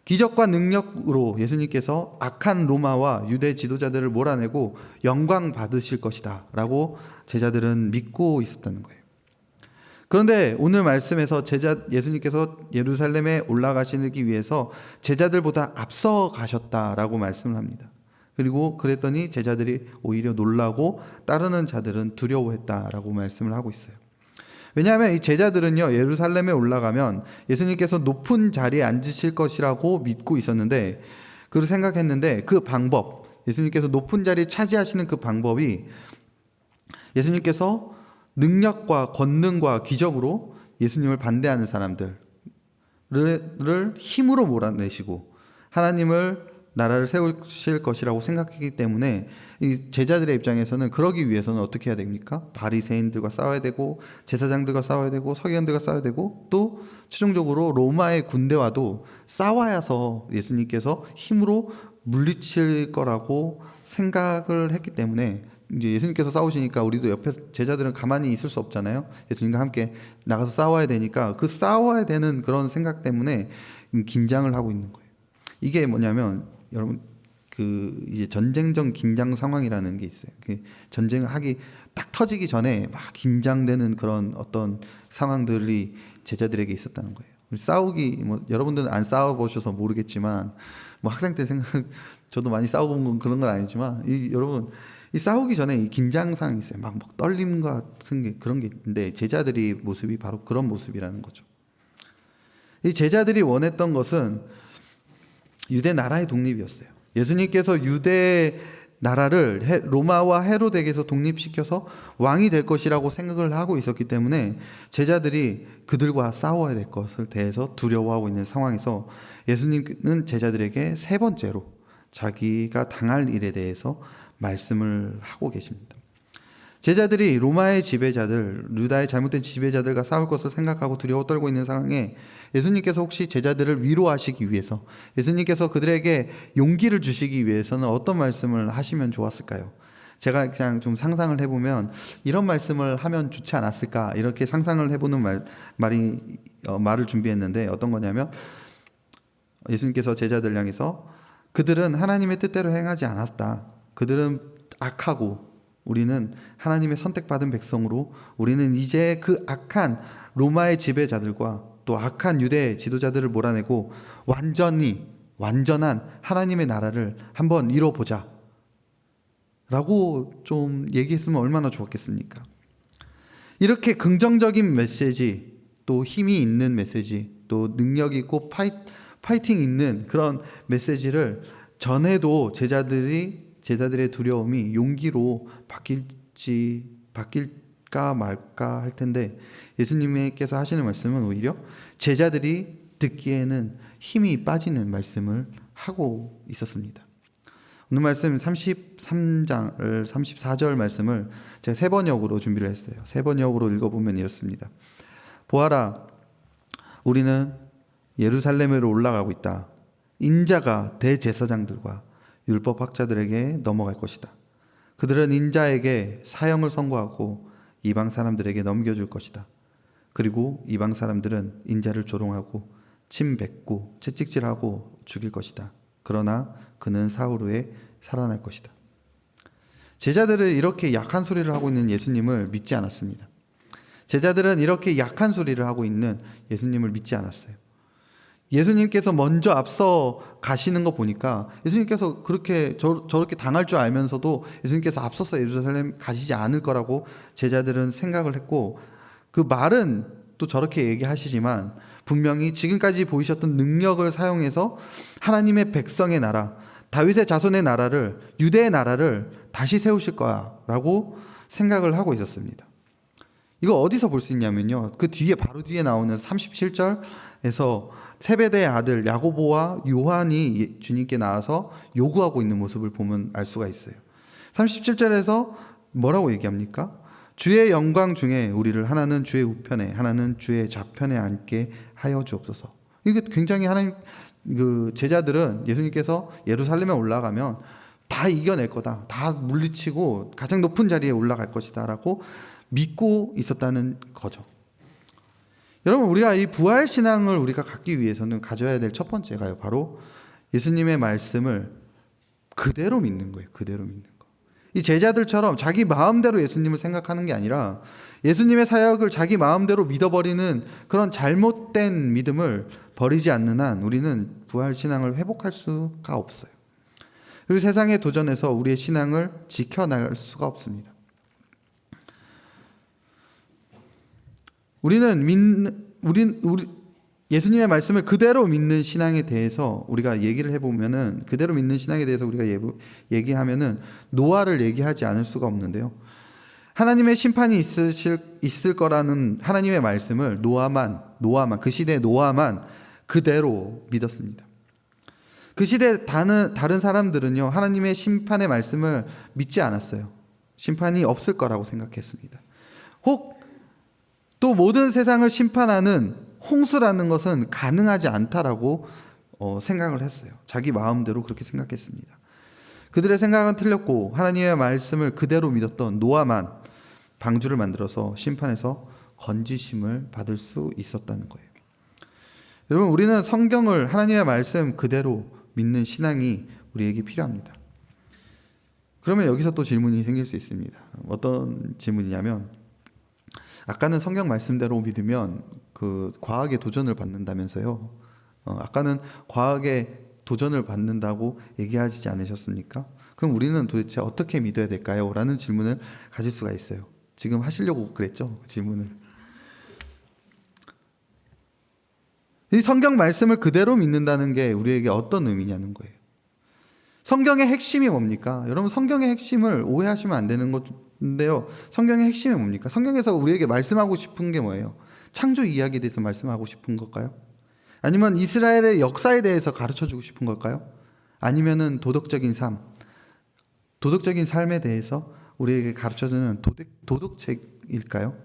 기적과 능력으로 예수님께서 악한 로마와 유대 지도자들을 몰아내고 영광 받으실 것이다 라고 제자들은 믿고 있었다는 거예요. 그런데 오늘 말씀에서 예수님께서 예루살렘에 올라가시기 위해서 제자들보다 앞서 가셨다라고 말씀을 합니다. 그리고 그랬더니 제자들이 오히려 놀라고 따르는 자들은 두려워했다라고 말씀을 하고 있어요. 왜냐하면 이 제자들은요, 예루살렘에 올라가면 예수님께서 높은 자리에 앉으실 것이라고 믿고 있었는데, 그걸 생각했는데 그 방법, 예수님께서 높은 자리에 차지하시는 그 방법이 예수님께서 능력과 권능과 기적으로 예수님을 반대하는 사람들을 힘으로 몰아내시고 하나님을 나라를 세우실 것이라고 생각했기 때문에 이 제자들의 입장에서는 그러기 위해서는 어떻게 해야 됩니까? 바리새인들과 싸워야 되고 제사장들과 싸워야 되고 서기관들과 싸워야 되고 또 최종적으로 로마의 군대와도 싸워야서 예수님께서 힘으로 물리칠 거라고 생각을 했기 때문에 이제 예수님께서 싸우시니까 우리도 옆에 제자들은 가만히 있을 수 없잖아요. 예수님과 함께 나가서 싸워야 되니까 그 싸워야 되는 그런 생각 때문에 긴장을 하고 있는 거예요. 이게 뭐냐면 여러분 이제 전쟁적 긴장 상황이라는 게 있어요. 전쟁을 하기 딱 터지기 전에 막 긴장되는 그런 어떤 상황들이 제자들에게 있었다는 거예요. 싸우기 여러분들은 안 싸워 보셔서 모르겠지만 학생 때 저도 많이 싸워본 건 그런 건 아니지만 여러분 이 싸우기 전에 이 긴장 상황이 있어요. 막 떨림 같은 게 그런 게 있는데 제자들이 모습이 바로 그런 모습이라는 거죠. 이 제자들이 원했던 것은 유대 나라의 독립이었어요. 예수님께서 유대 나라를 로마와 헤로덱에서 독립시켜서 왕이 될 것이라고 생각을 하고 있었기 때문에 제자들이 그들과 싸워야 될 것을 대해서 두려워하고 있는 상황에서 예수님은 제자들에게 세 번째로 자기가 당할 일에 대해서 말씀을 하고 계십니다. 제자들이 로마의 지배자들, 유다의 잘못된 지배자들과 싸울 것을 생각하고 두려워 떨고 있는 상황에 예수님께서 혹시 제자들을 위로하시기 위해서, 예수님께서 그들에게 용기를 주시기 위해서는 어떤 말씀을 하시면 좋았을까요? 제가 그냥 좀 상상을 해보면 이런 말씀을 하면 좋지 않았을까 이렇게 상상을 해보는 말을 준비했는데 어떤 거냐면 예수님께서 제자들 향해서 그들은 하나님의 뜻대로 행하지 않았다. 그들은 악하고 우리는 하나님의 선택받은 백성으로 우리는 이제 그 악한 로마의 지배자들과 또 악한 유대 지도자들을 몰아내고 완전한 하나님의 나라를 한번 이뤄보자 라고 좀 얘기했으면 얼마나 좋았겠습니까? 이렇게 긍정적인 메시지, 또 힘이 있는 메시지, 또 능력 있고 파이팅 있는 그런 메시지를 전해도 제자들의 두려움이 용기로 바뀔까 말까 할 텐데 예수님께서 하시는 말씀은 오히려 제자들이 듣기에는 힘이 빠지는 말씀을 하고 있었습니다. 오늘 말씀 33장 34절 말씀을 제가 세 번역으로 준비를 했어요. 세 번역으로 읽어보면 이렇습니다. 보아라, 우리는 예루살렘으로 올라가고 있다. 인자가 대제사장들과 율법학자들에게 넘어갈 것이다. 그들은 인자에게 사형을 선고하고 이방 사람들에게 넘겨줄 것이다. 그리고 이방 사람들은 인자를 조롱하고 침 뱉고 채찍질하고 죽일 것이다. 그러나 그는 사흘 후에 살아날 것이다. 제자들은 이렇게 약한 소리를 하고 있는 예수님을 믿지 않았습니다. 제자들은 이렇게 약한 소리를 하고 있는 예수님을 믿지 않았어요. 예수님께서 먼저 앞서 가시는 거 보니까 예수님께서 그렇게 저렇게 당할 줄 알면서도 예수님께서 앞서서 예루살렘 가시지 않을 거라고 제자들은 생각을 했고, 그 말은 또 저렇게 얘기하시지만 분명히 지금까지 보이셨던 능력을 사용해서 하나님의 백성의 나라, 다윗의 자손의 나라를, 유대의 나라를 다시 세우실 거야 라고 생각을 하고 있었습니다. 이거 어디서 볼 수 있냐면요, 그 뒤에 바로 뒤에 나오는 37절에서 세베대의 아들 야고보와 요한이 주님께 나와서 요구하고 있는 모습을 보면 알 수가 있어요. 37절에서 뭐라고 얘기합니까? 주의 영광 중에 우리를 하나는 주의 우편에 하나는 주의 좌편에 앉게 하여 주옵소서. 이게 굉장히 하나님, 그 제자들은 예수님께서 예루살렘에 올라가면 다 이겨낼 거다, 다 물리치고 가장 높은 자리에 올라갈 것이다 라고 믿고 있었다는 거죠. 여러분, 우리가 이 부활 신앙을 우리가 갖기 위해서는 가져야 될 첫 번째가요, 바로 예수님의 말씀을 그대로 믿는 거예요. 그대로 믿는 거. 이 제자들처럼 자기 마음대로 예수님을 생각하는 게 아니라 예수님의 사역을 자기 마음대로 믿어버리는 그런 잘못된 믿음을 버리지 않는 한 우리는 부활 신앙을 회복할 수가 없어요. 그리고 세상의 도전에서 우리의 신앙을 지켜나갈 수가 없습니다. 예수님의 말씀을 그대로 믿는 신앙에 대해서 우리가 얘기를 해보면은, 그대로 믿는 신앙에 대해서 우리가 얘기하면은 노아를 얘기하지 않을 수가 없는데요. 하나님의 심판이 있을 거라는 하나님의 말씀을 노아만, 그 시대 노아만 그대로 믿었습니다. 그 시대 다른 사람들은요, 하나님의 심판의 말씀을 믿지 않았어요. 심판이 없을 거라고 생각했습니다. 혹 또 모든 세상을 심판하는 홍수라는 것은 가능하지 않다라고 생각을 했어요. 자기 마음대로 그렇게 생각했습니다. 그들의 생각은 틀렸고 하나님의 말씀을 그대로 믿었던 노아만 방주를 만들어서 심판에서 건지심을 받을 수 있었다는 거예요. 여러분, 우리는 성경을, 하나님의 말씀 그대로 믿는 신앙이 우리에게 필요합니다. 그러면 여기서 또 질문이 생길 수 있습니다. 어떤 질문이냐면, 아까는 성경 말씀대로 믿으면 그 과학의 도전을 받는다면서요. 아까는 과학의 도전을 받는다고 얘기하지 않으셨습니까? 그럼 우리는 도대체 어떻게 믿어야 될까요? 라는 질문을 가질 수가 있어요. 지금 하시려고 그랬죠? 질문을. 이 성경 말씀을 그대로 믿는다는 게 우리에게 어떤 의미냐는 거예요. 성경의 핵심이 뭡니까? 여러분, 성경의 핵심을 오해하시면 안 되는 건데요. 성경의 핵심이 뭡니까? 성경에서 우리에게 말씀하고 싶은 게 뭐예요? 창조 이야기에 대해서 말씀하고 싶은 걸까요? 아니면 이스라엘의 역사에 대해서 가르쳐주고 싶은 걸까요? 아니면은 도덕적인 삶에 대해서 우리에게 가르쳐주는 도덕책일까요?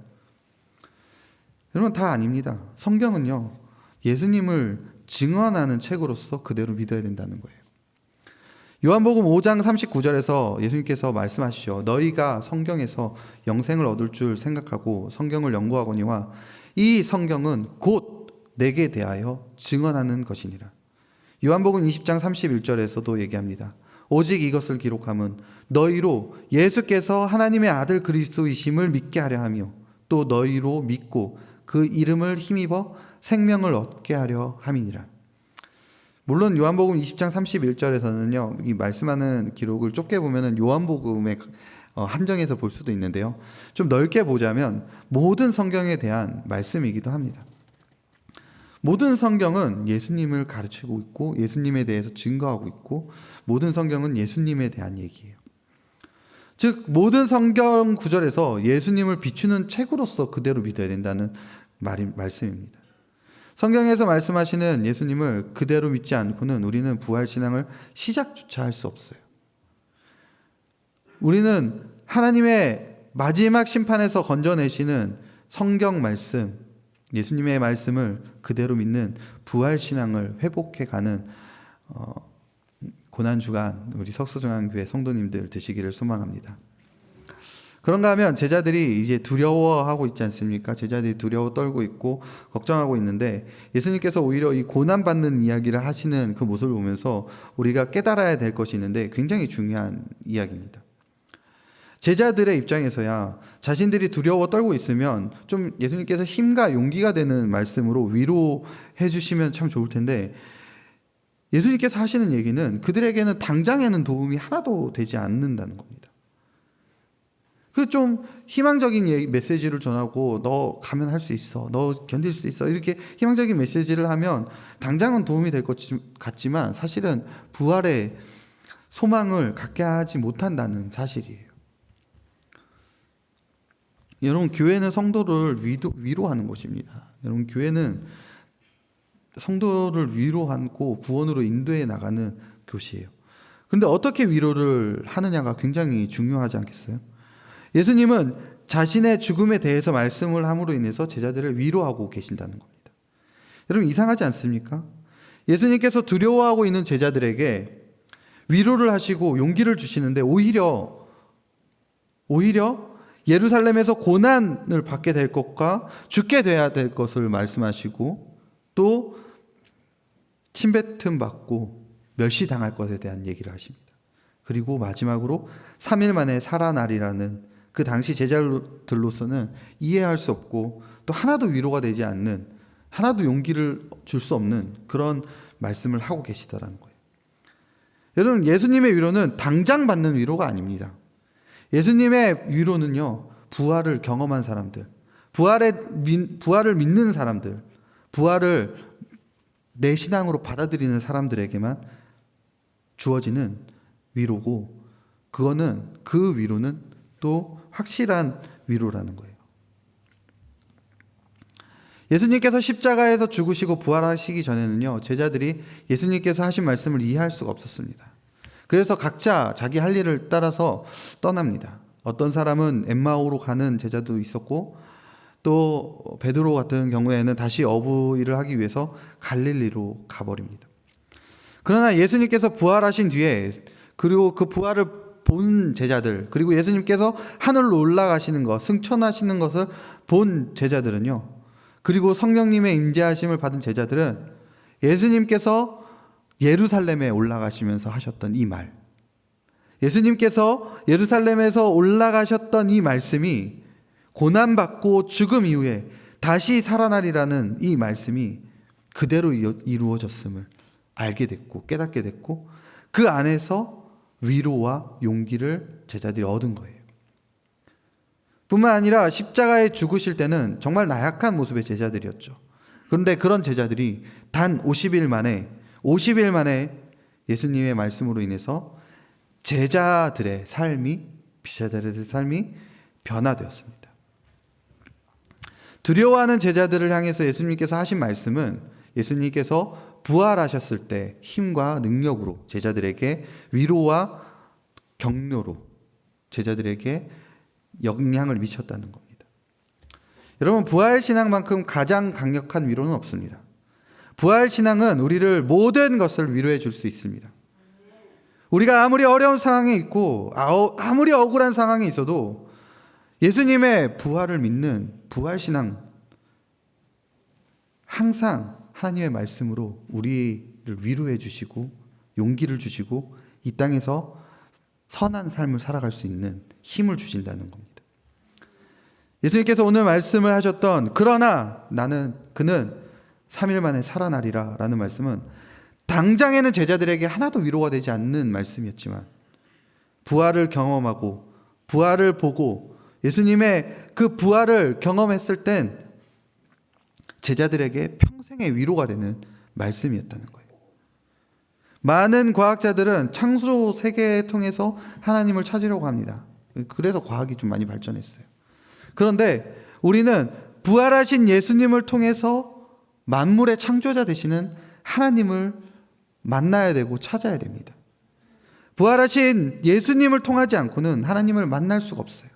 여러분, 다 아닙니다. 성경은요, 예수님을 증언하는 책으로서 그대로 믿어야 된다는 거예요. 요한복음 5장 39절에서 예수님께서 말씀하시죠. 너희가 성경에서 영생을 얻을 줄 생각하고 성경을 연구하거니와 이 성경은 곧 내게 대하여 증언하는 것이니라. 요한복음 20장 31절에서도 얘기합니다. 오직 이것을 기록함은 너희로 예수께서 하나님의 아들 그리스도이심을 믿게 하려 하며 또 너희로 믿고 그 이름을 힘입어 생명을 얻게 하려 함이니라. 물론 요한복음 20장 31절에서는요, 이 말씀하는 기록을 좁게 보면은 요한복음의 한정해서 볼 수도 있는데요. 좀 넓게 보자면 모든 성경에 대한 말씀이기도 합니다. 모든 성경은 예수님을 가르치고 있고 예수님에 대해서 증거하고 있고 모든 성경은 예수님에 대한 얘기예요. 즉 모든 성경 구절에서 예수님을 비추는 책으로서 그대로 믿어야 된다는 말씀입니다. 성경에서 말씀하시는 예수님을 그대로 믿지 않고는 우리는 부활신앙을 시작조차 할 수 없어요. 우리는 하나님의 마지막 심판에서 건져내시는 성경 말씀, 예수님의 말씀을 그대로 믿는 부활신앙을 회복해가는 고난주간 우리 석수중앙교회 성도님들 되시기를 소망합니다. 그런가 하면 제자들이 이제 두려워하고 있지 않습니까? 제자들이 두려워 떨고 있고 걱정하고 있는데 예수님께서 오히려 이 고난받는 이야기를 하시는 그 모습을 보면서 우리가 깨달아야 될 것이 있는데 굉장히 중요한 이야기입니다. 제자들의 입장에서야 자신들이 두려워 떨고 있으면 좀 예수님께서 힘과 용기가 되는 말씀으로 위로해 주시면 참 좋을 텐데 예수님께서 하시는 얘기는 그들에게는 당장에는 도움이 하나도 되지 않는다는 겁니다. 그 좀 희망적인 메시지를 전하고 너 가면 할 수 있어, 너 견딜 수 있어 이렇게 희망적인 메시지를 하면 당장은 도움이 될 것 같지만 사실은 부활의 소망을 갖게 하지 못한다는 사실이에요. 여러분, 교회는 성도를 위로하는 곳입니다. 여러분, 교회는 성도를 위로하고 구원으로 인도해 나가는 곳이에요. 그런데 어떻게 위로를 하느냐가 굉장히 중요하지 않겠어요? 예수님은 자신의 죽음에 대해서 말씀을 함으로 인해서 제자들을 위로하고 계신다는 겁니다. 여러분, 이상하지 않습니까? 예수님께서 두려워하고 있는 제자들에게 위로를 하시고 용기를 주시는데 오히려 예루살렘에서 고난을 받게 될 것과 죽게 돼야 될 것을 말씀하시고 또 침뱉음 받고 멸시당할 것에 대한 얘기를 하십니다. 그리고 마지막으로 3일 만에 살아나리라는 그 당시 제자들로서는 이해할 수 없고 또 하나도 위로가 되지 않는, 하나도 용기를 줄 수 없는 그런 말씀을 하고 계시다라는 거예요. 여러분, 예수님의 위로는 당장 받는 위로가 아닙니다. 예수님의 위로는요, 부활을 경험한 사람들, 부활을 믿는 사람들, 부활을 내 신앙으로 받아들이는 사람들에게만 주어지는 위로고, 그 위로는 또 확실한 위로라는 거예요. 예수님께서 십자가에서 죽으시고 부활하시기 전에는요, 제자들이 예수님께서 하신 말씀을 이해할 수가 없었습니다. 그래서 각자 자기 할 일을 따라서 떠납니다. 어떤 사람은 엠마오로 가는 제자도 있었고 또 베드로 같은 경우에는 다시 어부일을 하기 위해서 갈릴리로 가버립니다. 그러나 예수님께서 부활하신 뒤에 그리고 그 부활을 본 제자들, 그리고 예수님께서 하늘로 올라가시는 것, 승천하시는 것을 본 제자들은요, 그리고 성령님의 임재하심을 받은 제자들은 예수님께서 예루살렘에 올라가시면서 하셨던 이 말, 예수님께서 예루살렘에서 올라가셨던 이 말씀이 고난받고 죽음 이후에 다시 살아나리라는 이 말씀이 그대로 이루어졌음을 알게 됐고 깨닫게 됐고 그 안에서 위로와 용기를 제자들이 얻은 거예요. 뿐만 아니라 십자가에 죽으실 때는 정말 나약한 모습의 제자들이었죠. 그런데 그런 제자들이 단 50일 만에 예수님의 말씀으로 인해서 제자들의 삶이 변화되었습니다. 두려워하는 제자들을 향해서 예수님께서 하신 말씀은 예수님께서 부활하셨을 때 힘과 능력으로 제자들에게 위로와 격려로 제자들에게 영향을 미쳤다는 겁니다. 여러분, 부활신앙만큼 가장 강력한 위로는 없습니다. 부활신앙은 우리를 모든 것을 위로해 줄 수 있습니다. 우리가 아무리 어려운 상황에 있고 아무리 억울한 상황에 있어도 예수님의 부활을 믿는 부활신앙, 항상 하나님의 말씀으로 우리를 위로해 주시고 용기를 주시고 이 땅에서 선한 삶을 살아갈 수 있는 힘을 주신다는 겁니다. 예수님께서 오늘 말씀을 하셨던 그러나 그는 3일 만에 살아나리라 라는 말씀은 당장에는 제자들에게 하나도 위로가 되지 않는 말씀이었지만 부활을 경험하고 부활을 보고 예수님의 그 부활을 경험했을 땐 제자들에게 평생의 위로가 되는 말씀이었다는 거예요. 많은 과학자들은 창조 세계를 통해서 하나님을 찾으려고 합니다. 그래서 과학이 좀 많이 발전했어요. 그런데 우리는 부활하신 예수님을 통해서 만물의 창조자 되시는 하나님을 만나야 되고 찾아야 됩니다. 부활하신 예수님을 통하지 않고는 하나님을 만날 수가 없어요.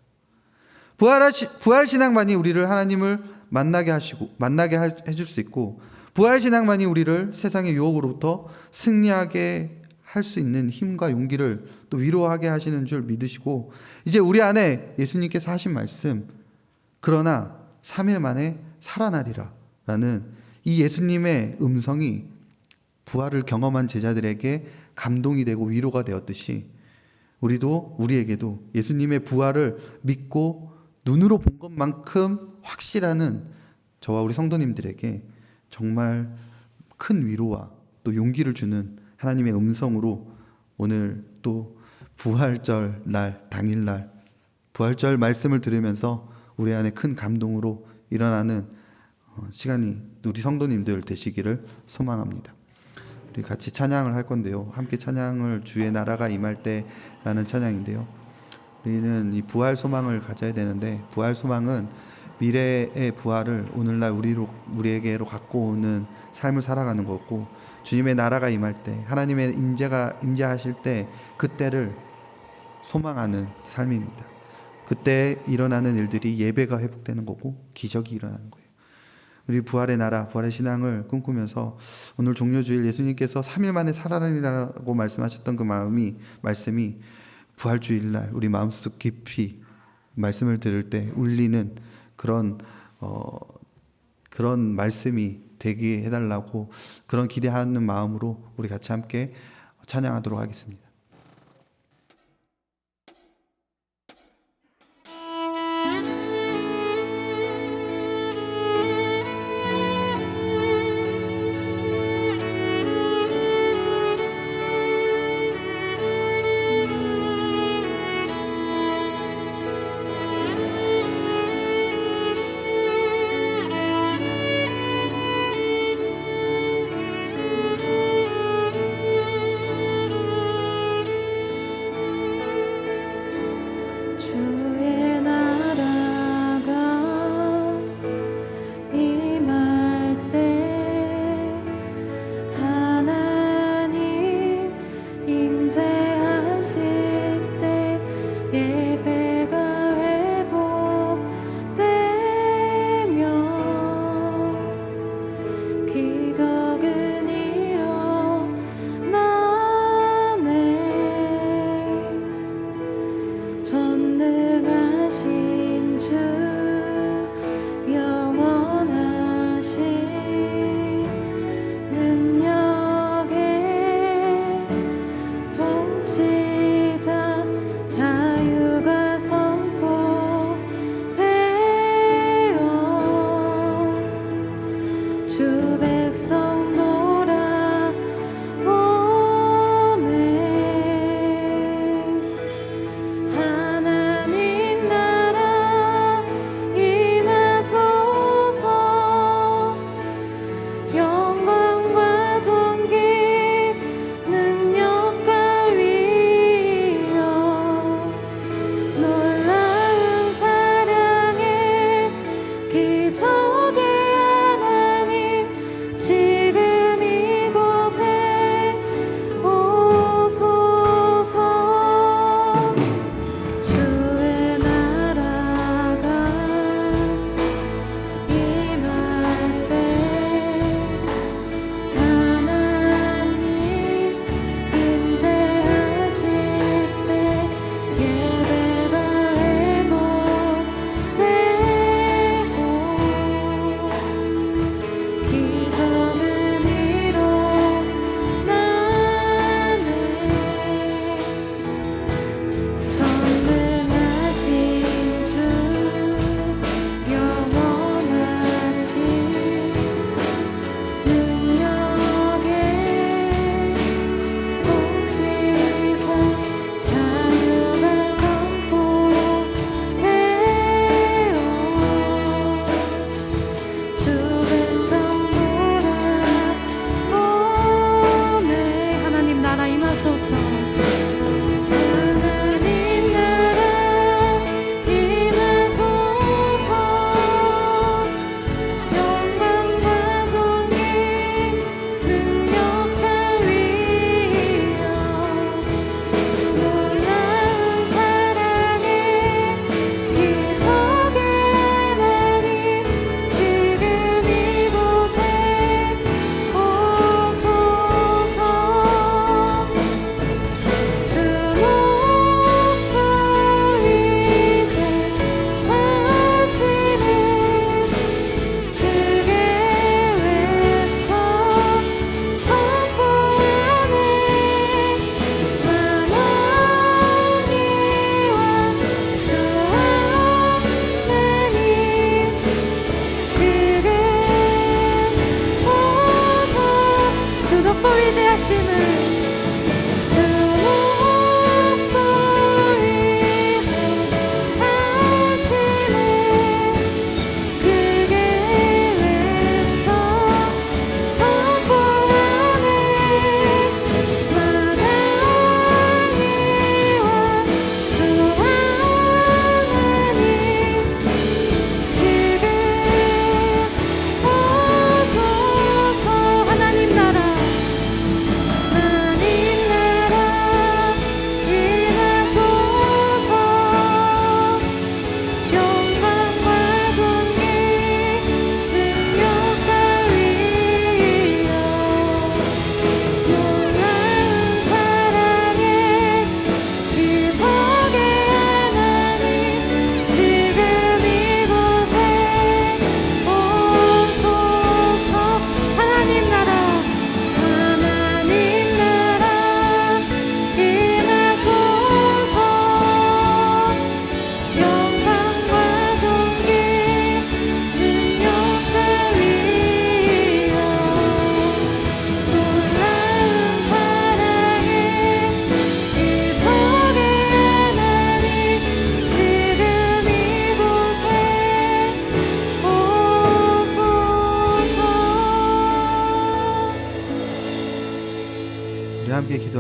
부활신앙만이 우리를 하나님을 만나게 해줄 수 있고 부활신앙만이 우리를 세상의 유혹으로부터 승리하게 할 수 있는 힘과 용기를 또 위로하게 하시는 줄 믿으시고, 이제 우리 안에 예수님께서 하신 말씀, 그러나 3일 만에 살아나리라 라는 이 예수님의 음성이 부활을 경험한 제자들에게 감동이 되고 위로가 되었듯이, 우리에게도 예수님의 부활을 믿고 눈으로 본 것만큼 확실하는 저와 우리 성도님들에게 정말 큰 위로와 또 용기를 주는 하나님의 음성으로 오늘 또 부활절 날, 당일날 부활절 말씀을 들으면서 우리 안에 큰 감동으로 일어나는 시간이 우리 성도님들 되시기를 소망합니다. 우리 같이 찬양을 할 건데요. 함께 찬양을 주의 나라가 임할 때라는 찬양인데요. 우리는 이 부활 소망을 가져야 되는데, 부활 소망은 미래의 부활을 오늘날 우리에게로 갖고 오는 삶을 살아가는 거고, 주님의 나라가 임할 때, 하나님의 임재하실 때 그때를 소망하는 삶입니다. 그때 일어나는 일들이 예배가 회복되는 거고 기적이 일어나는 거예요. 우리 부활의 나라, 부활의 신앙을 꿈꾸면서 오늘 종료주일 예수님께서 3일 만에 살아나리라고 말씀하셨던 그 말씀이 부활주일날 우리 마음속 깊이 말씀을 들을 때 울리는 그런 말씀이 되게 해달라고, 그런 기대하는 마음으로 우리 같이 함께 찬양하도록 하겠습니다.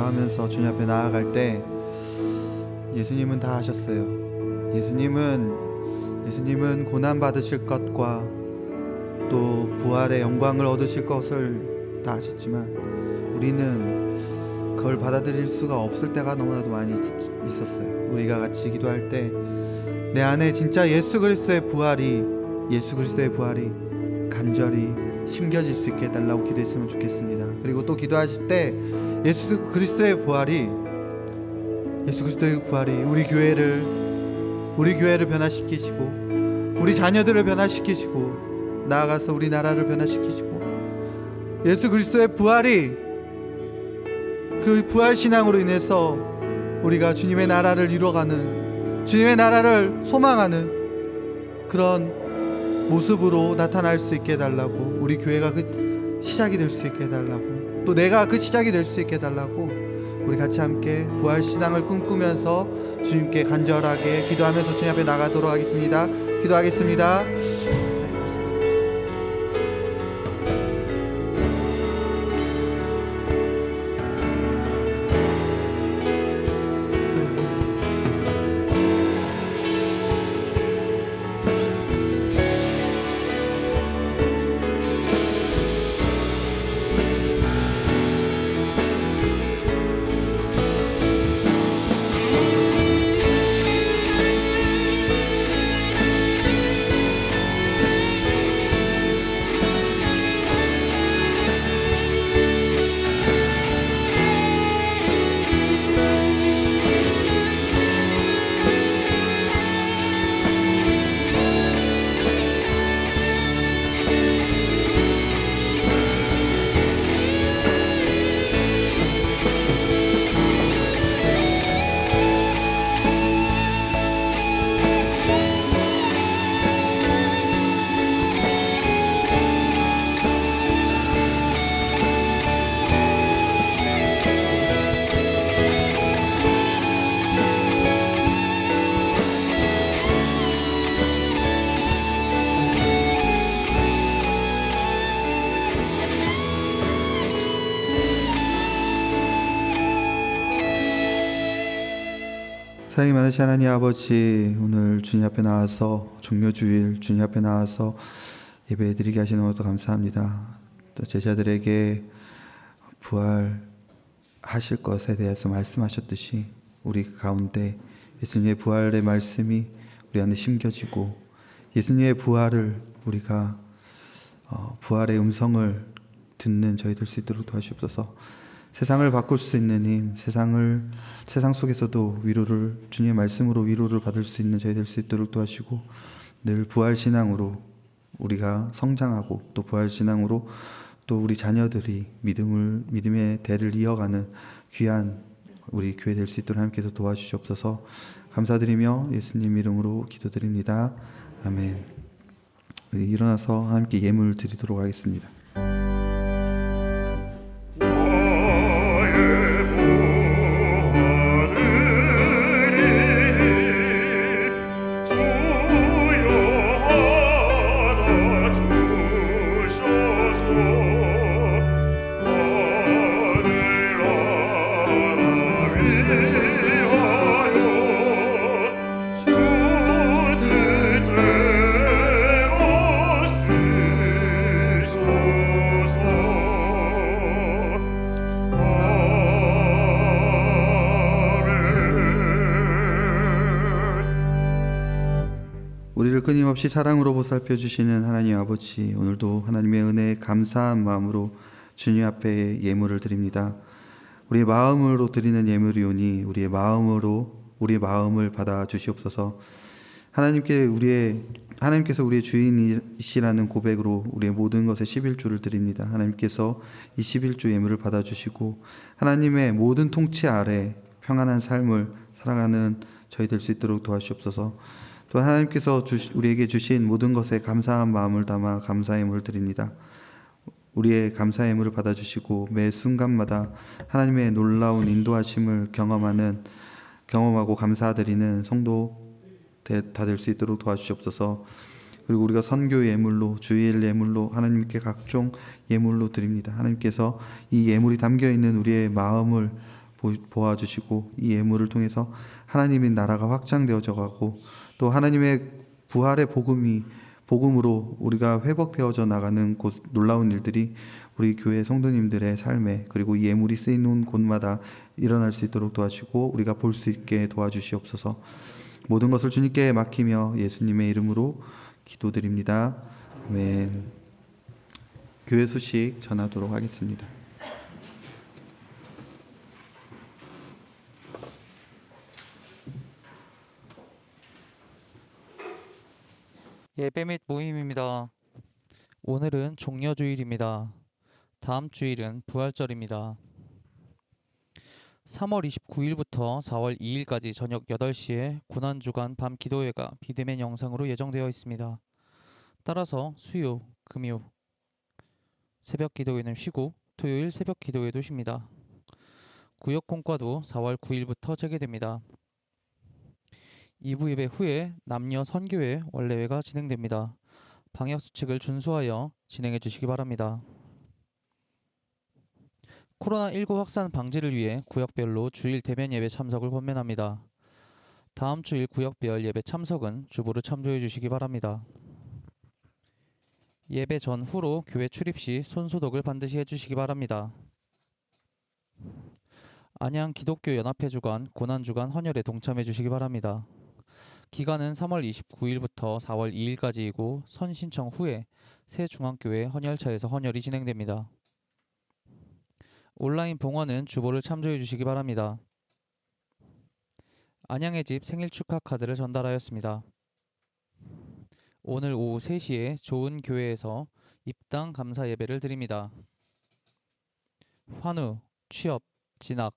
기도하면서 주님 앞에 나아갈 때 예수님은 다 하셨어요. 예수님은 고난 받으실 것과 또 부활의 영광을 얻으실 것을 다 하셨지만 우리는 그걸 받아들일 수가 없을 때가 너무나도 많이 있었어요. 우리가 같이 기도할 때 내 안에 진짜 예수 그리스도의 부활이 간절히 심겨질 수 있게 해달라고 기도했으면 좋겠습니다. 그리고 또 기도하실 때 예수 그리스도의 부활이 우리 교회를 변화시키시고 우리 자녀들을 변화시키시고 나아가서 우리나라를 변화시키시고 예수 그리스도의 부활이 그 부활 신앙으로 인해서 우리가 주님의 나라를 이뤄가는 주님의 나라를 소망하는 그런 모습으로 나타날 수 있게 해달라고 우리 교회가 그 시작이 될 수 있게 해달라고 또 내가 그 시작이 될 수 있게 해달라고 우리 같이 함께 부활 신앙을 꿈꾸면서 주님께 간절하게 기도하면서 주님 앞에 나가도록 하겠습니다. 기도하겠습니다. 사랑이 많으신 하나님 아버지, 오늘 주님 앞에 나와서 종료주일 주님 앞에 나와서 예배드리게 하시는 것도 감사합니다. 또 제자들에게 부활하실 것에 대해서 말씀하셨듯이 우리 가운데 예수님의 부활의 말씀이 우리 안에 심겨지고 예수님의 부활을 우리가 부활의 음성을 듣는 저희 될 수 있도록 도와주옵소서. 세상을 바꿀 수 있는 힘, 세상 속에서도 위로를 주님의 말씀으로 위로를 받을 수 있는 저희 될 수 있도록 도와주시고 늘 부활 신앙으로 우리가 성장하고 또 부활 신앙으로 또 우리 자녀들이 믿음의 대를 이어가는 귀한 우리 교회 될 수 있도록 하나님께서 도와주시옵소서. 감사드리며 예수님 이름으로 기도드립니다. 아멘. 우리 일어나서 함께 예물 드리도록 하겠습니다. 우리를 끊임없이 사랑으로 보살펴 주시는 하나님 아버지, 오늘도 하나님의 은혜에 감사한 마음으로 주님 앞에 예물을 드립니다. 우리의 마음으로 드리는 예물이오니 우리의 마음을 받아 주시옵소서. 하나님께서 우리의 주인이시라는 고백으로 우리의 모든 것에 11조를 드립니다. 하나님께서 이 11조 예물을 받아 주시고 하나님의 모든 통치 아래 평안한 삶을 살아가는 저희 될 수 있도록 도와주시옵소서. 또 하나님께서 우리에게 주신 모든 것에 감사한 마음을 담아 감사의 예물을 드립니다. 우리의 감사의 예물을 받아주시고 매 순간마다 하나님의 놀라운 인도하심을 경험하고 감사드리는 성도 다 될 수 있도록 도와주시옵소서. 그리고 우리가 선교 예물로, 주일 예물로, 하나님께 각종 예물로 드립니다. 하나님께서 이 예물이 담겨있는 우리의 마음을 보아주시고 이 예물을 통해서 하나님의 나라가 확장되어져 가고 또 하나님의 부활의 복음으로 우리가 회복되어져 나가는 놀라운 일들이 우리 교회 성도님들의 삶에 그리고 이 예물이 쓰이는 곳마다 일어날 수 있도록 도와주시고 우리가 볼 수 있게 도와주시옵소서. 모든 것을 주님께 맡기며 예수님의 이름으로 기도드립니다. 아멘. 교회 소식 전하도록 하겠습니다. 예배 및 모임입니다. 오늘은 종려주일입니다. 다음 주일은 부활절입니다. 3월 29일부터 4월 2일까지 저녁 8시에 고난주간 밤 기도회가 비대면 영상으로 예정되어 있습니다. 따라서 수요, 금요 새벽 기도회는 쉬고 토요일 새벽 기도회도 쉽니다. 구역 공과도 4월 9일부터 재개됩니다. 2부 예배 후에 남녀 선교회 원래회가 진행됩니다. 방역수칙을 준수하여 진행해 주시기 바랍니다. 코로나19 확산 방지를 위해 구역별로 주일 대면 예배 참석을 권면합니다. 다음 주일 구역별 예배 참석은 주보를 참조해 주시기 바랍니다. 예배 전후로 교회 출입 시 손소독을 반드시 해주시기 바랍니다. 안양 기독교 연합회 주간 고난주간 헌혈에 동참해 주시기 바랍니다. 기간은 3월 29일부터 4월 2일까지이고 선신청 후에 새 중앙교회 헌혈차에서 헌혈이 진행됩니다. 온라인 봉헌은 주보를 참조해 주시기 바랍니다. 안양의 집 생일 축하 카드를 전달하였습니다. 오늘 오후 3시에 좋은 교회에서 입당 감사 예배를 드립니다. 환우, 취업, 진학,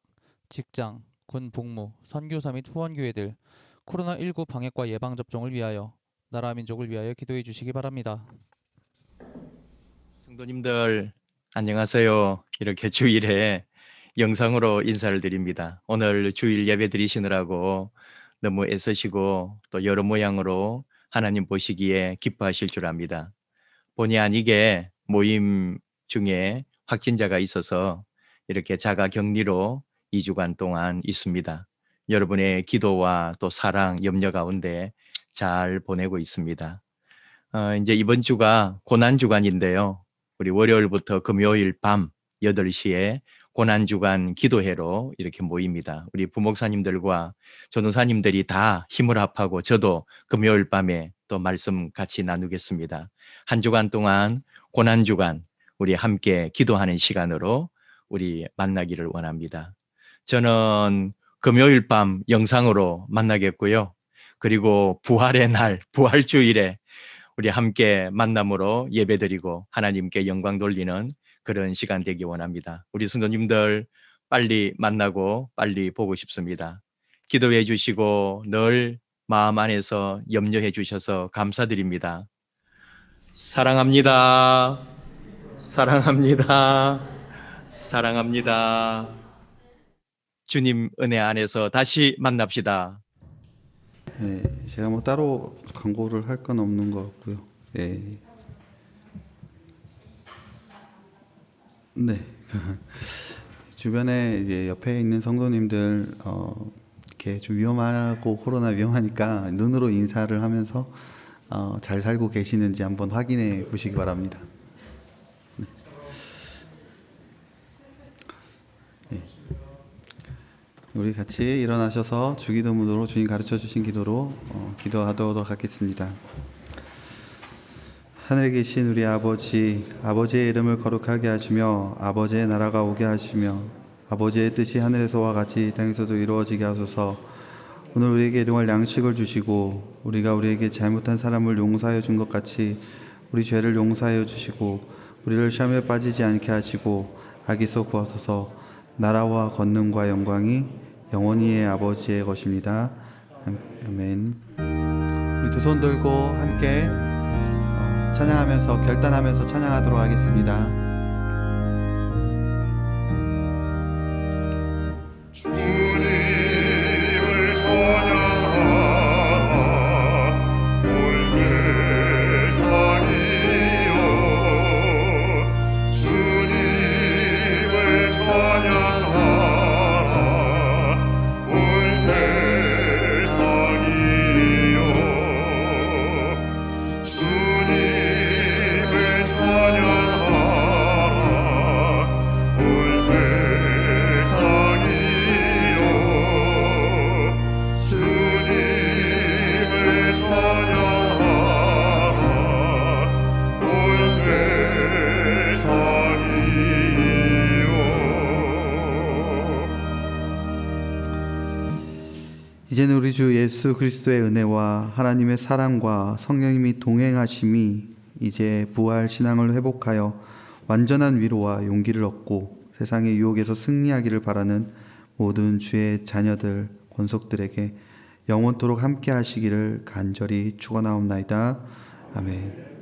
직장, 군 복무, 선교사 및 후원교회들 코로나19 방역과 예방접종을 위하여 나라 민족을 위하여 기도해 주시기 바랍니다. 성도님들 안녕하세요. 이렇게 주일에 영상으로 인사를 드립니다. 오늘 주일 예배 드리시느라고 너무 애쓰시고 또 여러 모양으로 하나님 보시기에 기뻐하실 줄 압니다. 본의 아니게 모임 중에 확진자가 있어서 이렇게 자가 격리로 2주간 동안 있습니다. 여러분의 기도와 또 사랑, 염려 가운데 잘 보내고 있습니다. 이제 이번 주가 고난주간인데요. 우리 월요일부터 금요일 밤 8시에 고난주간 기도회로 이렇게 모입니다. 우리 부목사님들과 전도사님들이 다 힘을 합하고 저도 금요일 밤에 또 말씀 같이 나누겠습니다. 한 주간 동안 고난주간 우리 함께 기도하는 시간으로 우리 만나기를 원합니다. 저는 금요일 밤 영상으로 만나겠고요. 그리고 부활의 날, 부활주일에 우리 함께 만남으로 예배드리고 하나님께 영광 돌리는 그런 시간 되기 원합니다. 우리 성도님들 빨리 만나고 빨리 보고 싶습니다. 기도해 주시고 늘 마음 안에서 염려해 주셔서 감사드립니다. 사랑합니다. 사랑합니다. 사랑합니다. 주님 은혜 안에서 다시 만납시다. 네, 제가 뭐 따로 광고를 할 건 없는 것 같고요. 네. 네. 주변에 이제 옆에 있는 성도님들 이렇게 좀 위험하고 코로나 위험하니까 눈으로 인사를 하면서 잘 살고 계시는지 한번 확인해 보시기 바랍니다. 네. 네. 우리 같이 일어나셔서 주기도문으로 주님 가르쳐 주신 기도로 기도하도록 하겠습니다. 하늘에 계신 우리 아버지, 아버지의 이름을 거룩하게 하시며 아버지의 나라가 오게 하시며 아버지의 뜻이 하늘에서와 같이 땅에서도 이루어지게 하소서. 오늘 우리에게 일용할 양식을 주시고 우리가 우리에게 잘못한 사람을 용서하여 준 것 같이 우리 죄를 용서하여 주시고 우리를 시험에 빠지지 않게 하시고 악에서 구하소서. 나라와 권능과 영광이 영원히 아버지의 것입니다. 아멘. 우리 두 손 들고 함께 찬양하면서 결단하면서 찬양하도록 하겠습니다. 주님을 찬양하라 온 세상이여 주님을 찬양하라 이제는 우리 주 예수 그리스도의 은혜와 하나님의 사랑과 성령님이 동행하심이 이제 부활 신앙을 회복하여 완전한 위로와 용기를 얻고 세상의 유혹에서 승리하기를 바라는 모든 주의 자녀들, 권속들에게 영원토록 함께 하시기를 간절히 축원하옵나이다. 아멘.